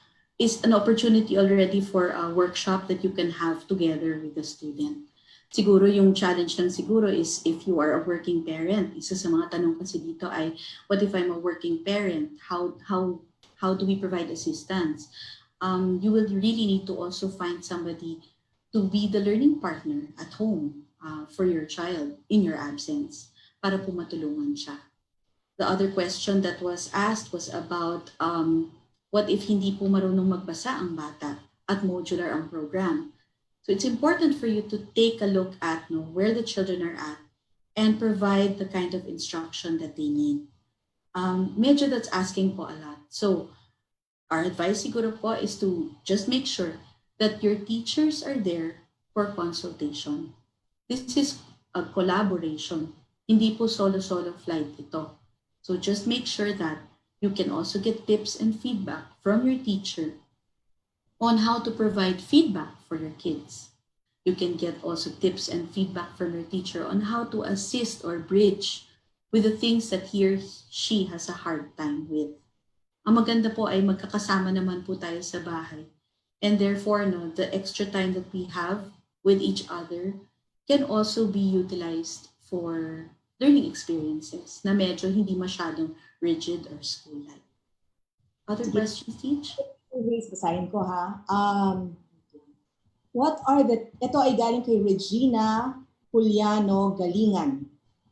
is an opportunity already for a workshop that you can have together with the student. Siguro yung challenge lang siguro is if you are a working parent. Isa sa mga tanong kasi dito ay, what if I'm a working parent? How do we provide assistance? You will really need to also find somebody to be the learning partner at home for your child in your absence para po matulungan siya. The other question that was asked was about what if hindi po marunong magbasa ang bata at modular ang program? So it's important for you to take a look at where the children are at and provide the kind of instruction that they need. Medyo that's asking po a lot. So our advice siguro po is to just make sure that your teachers are there for consultation. This is a collaboration. Hindi po solo-solo flight ito. So just make sure that you can also get tips and feedback from your teacher on how to provide feedback for your kids. You can get also tips and feedback from your teacher on how to assist or bridge with the things that he or she has a hard time with. Ang maganda po ay magkakasama naman po tayo sa bahay. And therefore, the extra time that we have with each other can also be utilized for learning experiences na medyo hindi masyadong rigid or school-like. Other questions, Teach? Basahin ko ha. Ito ay galing kay Regina Juliano Galingan.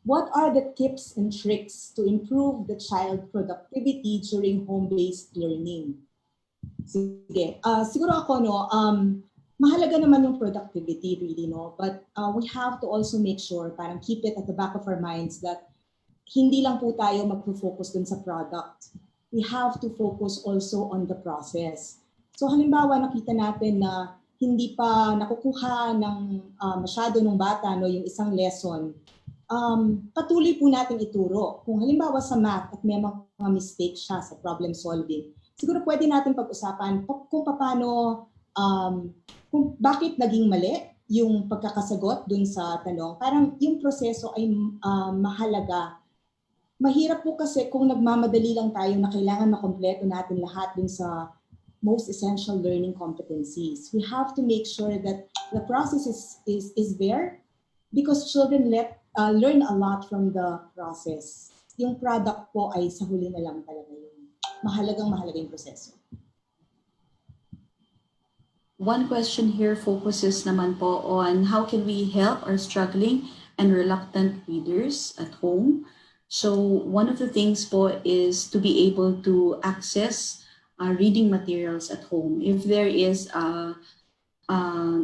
What are the tips and tricks to improve the child productivity during home-based learning? Sige. Siguro ako, mahalaga naman yung productivity really, but we have to also make sure, parang keep it at the back of our minds that hindi lang po tayo mag-focus dun sa product. We have to focus also on the process. So halimbawa, nakita natin na hindi pa nakukuha ng masyado ng bata yung isang lesson, patuloy po natin ituro. Kung halimbawa sa math at may mga mistakes siya sa problem solving, siguro pwede natin pag-usapan kung paano, kung bakit naging mali yung pagkakasagot dun sa tanong. Parang yung proseso ay mahalaga. Mahirap po kasi kung nagmamadali lang tayo na kailangan makompleto natin lahat dun sa most essential learning competencies. We have to make sure that the process is there because children learn a lot from the process. Yung product po ay sa huli na lang talaga yun. Mahalagang yung proseso. One question here focuses naman po on how can we help our struggling and reluctant readers at home. So one of the things po is to be able to access reading materials at home. If there is an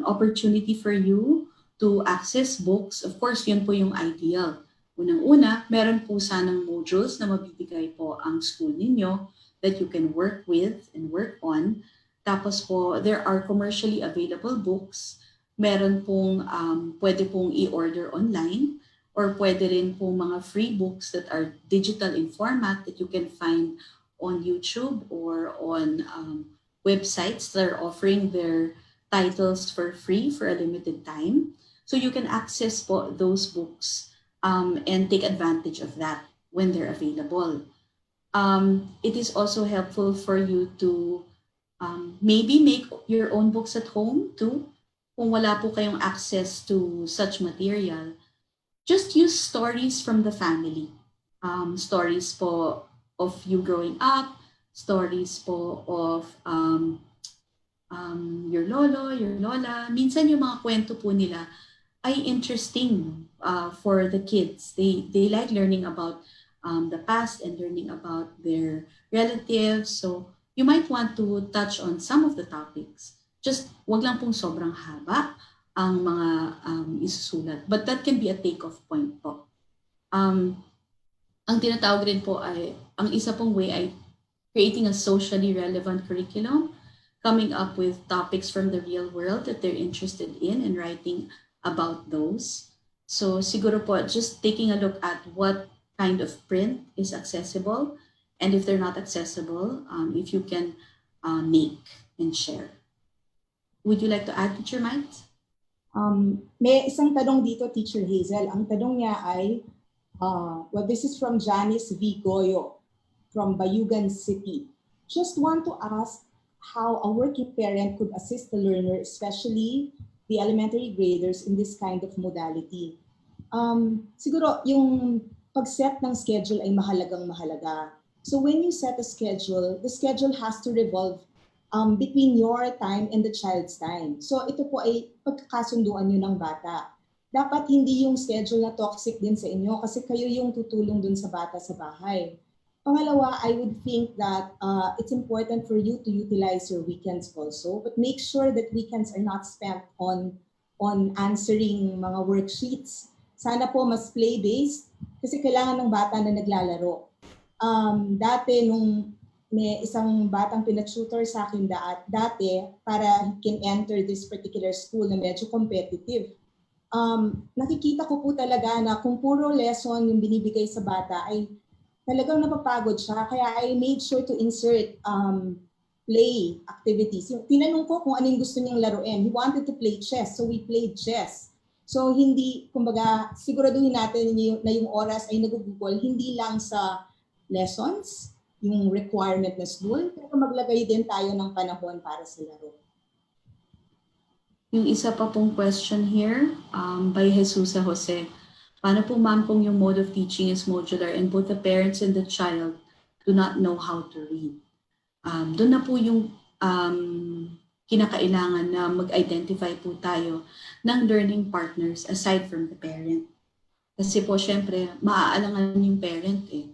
opportunity for you to access books, of course, yun po yung ideal. Unang-una, meron po sanang modules na mabibigay po ang school ninyo that you can work with and work on. Tapos po, there are commercially available books. Meron pong pwede pong i-order online or pwede rin pong mga free books that are digital in format that you can find on YouTube or on websites that are offering their titles for free for a limited time. So you can access po those books and take advantage of that when they're available. It is also helpful for you to maybe make your own books at home too. Kung wala po kayong access to such material, just use stories from the family. Stories po of you growing up, stories po of your lolo, your lola. Minsan yung mga kwento po nila ay interesting for the kids. They like learning about the past and learning about their relatives. So you might want to touch on some of the topics. Just wag lang pong sobrang haba ang mga isusulat. But that can be a take-off point po. Ang tinatawag rin po ay, ang isa pong way ay creating a socially relevant curriculum, coming up with topics from the real world that they're interested in and writing about those. So siguro po, just taking a look at what kind of print is accessible, and if they're not accessible, if you can make and share. Would you like to add, Teacher Mike? May isang tanong dito, Teacher Hazelle. Ang tanong niya ay, well, this is from Janice V. Goyo from Bayugan City. Just want to ask how a working parent could assist the learner, especially the elementary graders, in this kind of modality. Siguro, yung pag-set ng schedule ay mahalagang-mahalaga. So when you set a schedule, the schedule has to revolve between your time and the child's time. So ito po ay pagkakasunduan nyo ng bata. Dapat hindi yung schedule na toxic din sa inyo kasi kayo yung tutulong dun sa bata sa bahay. Pangalawa, I would think that it's important for you to utilize your weekends also, but make sure that weekends are not spent on answering mga worksheets. Sana po mas play-based kasi kailangan ng bata na naglalaro. Dati nung may isang batang pinatutor sa akin dati para he can enter this particular school na medyo competitive. Nakikita ko po talaga na kung puro lesson yung binibigay sa bata ay talagang napapagod siya. Kaya I made sure to insert play activities. Tinanong ko kung anong gusto niyang laruin. He wanted to play chess, so we played chess. So hindi, kumbaga, siguraduhin natin na yung oras ay nagugugol, hindi lang sa lessons, yung requirement na school, pero maglagay din tayo ng panahon para sa laro. Yung isa pa pong question here by Jesusa Jose. Paano po ma'am kung yung mode of teaching is modular and both the parents and the child do not know how to read? Doon na po yung kinakailangan na mag-identify po tayo ng learning partners aside from the parent. Kasi po syempre, maaalangan yung parent eh.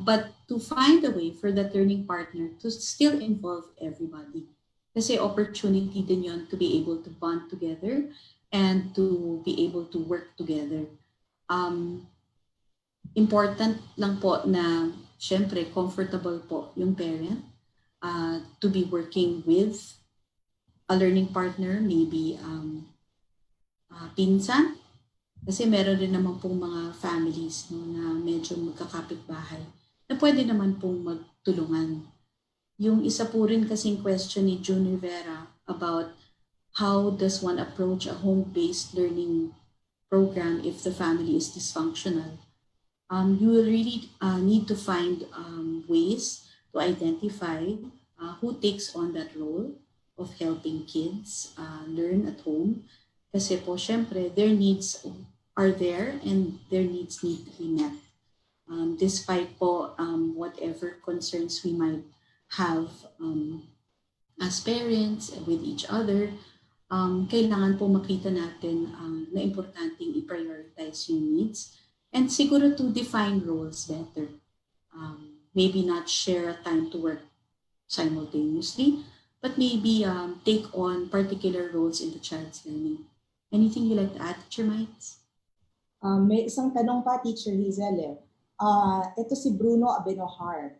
But to find a way for that learning partner to still involve everybody. Kasi opportunity din yon to be able to bond together and to be able to work together. Important lang po na syempre comfortable po yung parent to be working with a learning partner, maybe pinsan. Kasi meron rin naman pong mga families no, na medyo magkakapit-bahay na pwede naman pong magtulungan. Yung isa po rin kasing question ni June Rivera about how does one approach a home-based learning program if the family is dysfunctional. You will really need to find ways to identify who takes on that role of helping kids learn at home. Kasi po, syempre, their needs are there and their needs need to be met. Despite po whatever concerns we might have as parents, with each other, kailangan po makita natin na importanteng i-prioritize yung needs and siguro to define roles better. Maybe not share a time to work simultaneously, but maybe take on particular roles in the child's learning. Anything you like to add, Teacher Mites? May isang tanong pa, Teacher Hazelle. Ito si Bruno Abenohar.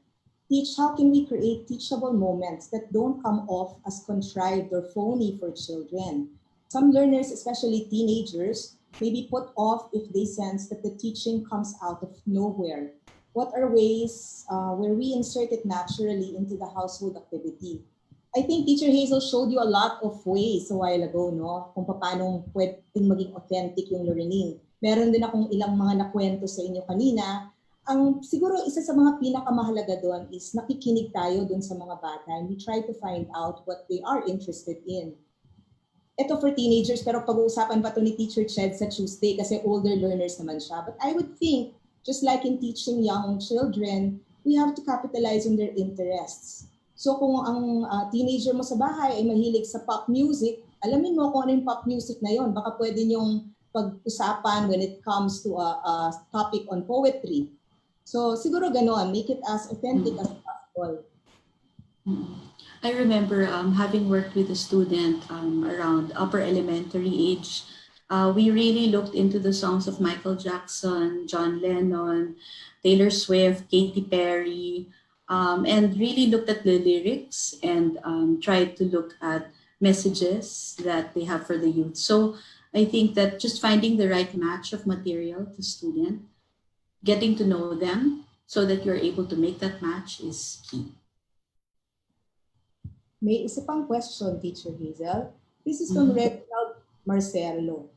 Teach, how can we create teachable moments that don't come off as contrived or phony for children? Some learners, especially teenagers, may be put off if they sense that the teaching comes out of nowhere. What are ways where we insert it naturally into the household activity? I think Teacher Hazel showed you a lot of ways a while ago, no? Kung paano pwedeng maging authentic yung learning. Meron din akong ilang mga nakwento sa inyo kanina. Ang siguro isa sa mga pinakamahalaga doon is nakikinig tayo doon sa mga bata and we try to find out what they are interested in. Ito for teenagers, pero pag-uusapan pa to ni Teacher Ched sa Tuesday kasi older learners naman siya. But I would think, just like in teaching young children, we have to capitalize on their interests. So kung ang teenager mo sa bahay ay mahilig sa pop music, alamin mo kung ano yung pop music na yon. Baka pwede niyong pag-usapan when it comes to a topic on poetry. So siguro ganon, make it as authentic as possible. I remember having worked with a student around upper elementary age. We really looked into the songs of Michael Jackson, John Lennon, Taylor Swift, Katy Perry, and really looked at the lyrics and tried to look at messages that they have for the youth. So I think that just finding the right match of material to student, getting to know them so that you're able to make that match is key. May isa pang question, Teacher Hazel. This is from Reginald Marcelo.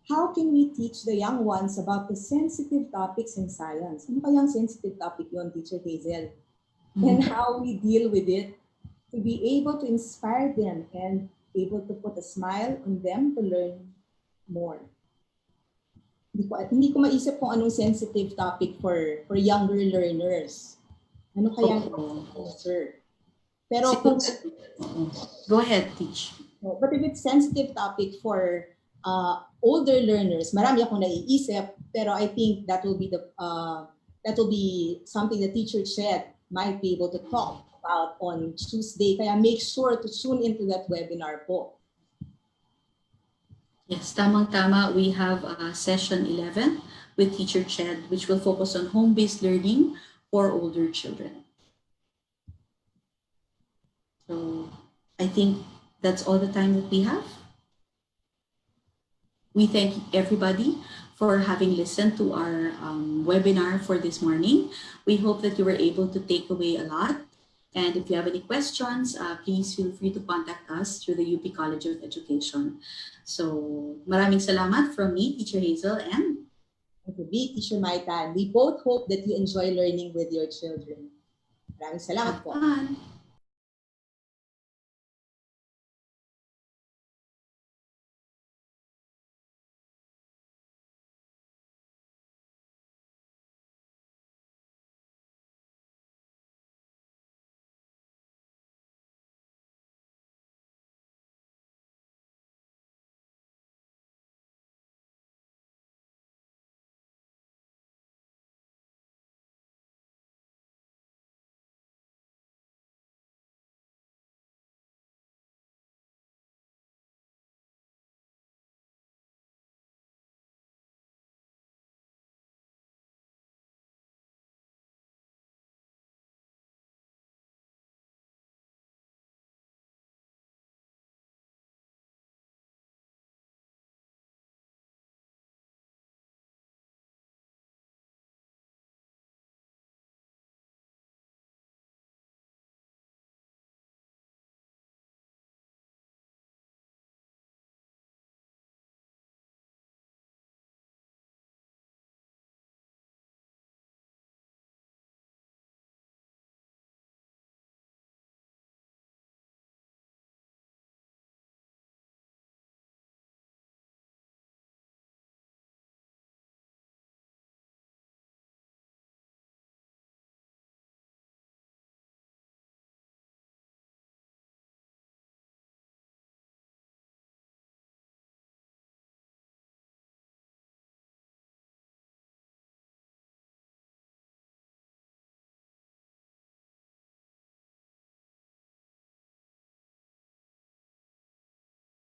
How can we teach the young ones about the sensitive topics in science? Ano kayang sensitive topic yon, Teacher Hazel? And how we deal with it to be able to inspire them and able to put a smile on them to learn more. Hindi ko maisip kung anong sensitive topic for younger learners. Ano kaya answer? Pero kung, go ahead, teach. But if it's sensitive topic for older learners, marami akong naiisip, pero I think that will be something the teacher said might be able to talk about on Tuesday. Kaya make sure to tune into that webinar po. Yes, tamang-tama. We have session 11 with Teacher Ched, which will focus on home-based learning for older children. So I think that's all the time that we have. We thank everybody for having listened to our webinar for this morning. We hope that you were able to take away a lot. And if you have any questions, please feel free to contact us through the UP College of Education. So, maraming salamat from me, Teacher Hazel, and me, Teacher Maita. We both hope that you enjoy learning with your children. Maraming salamat po.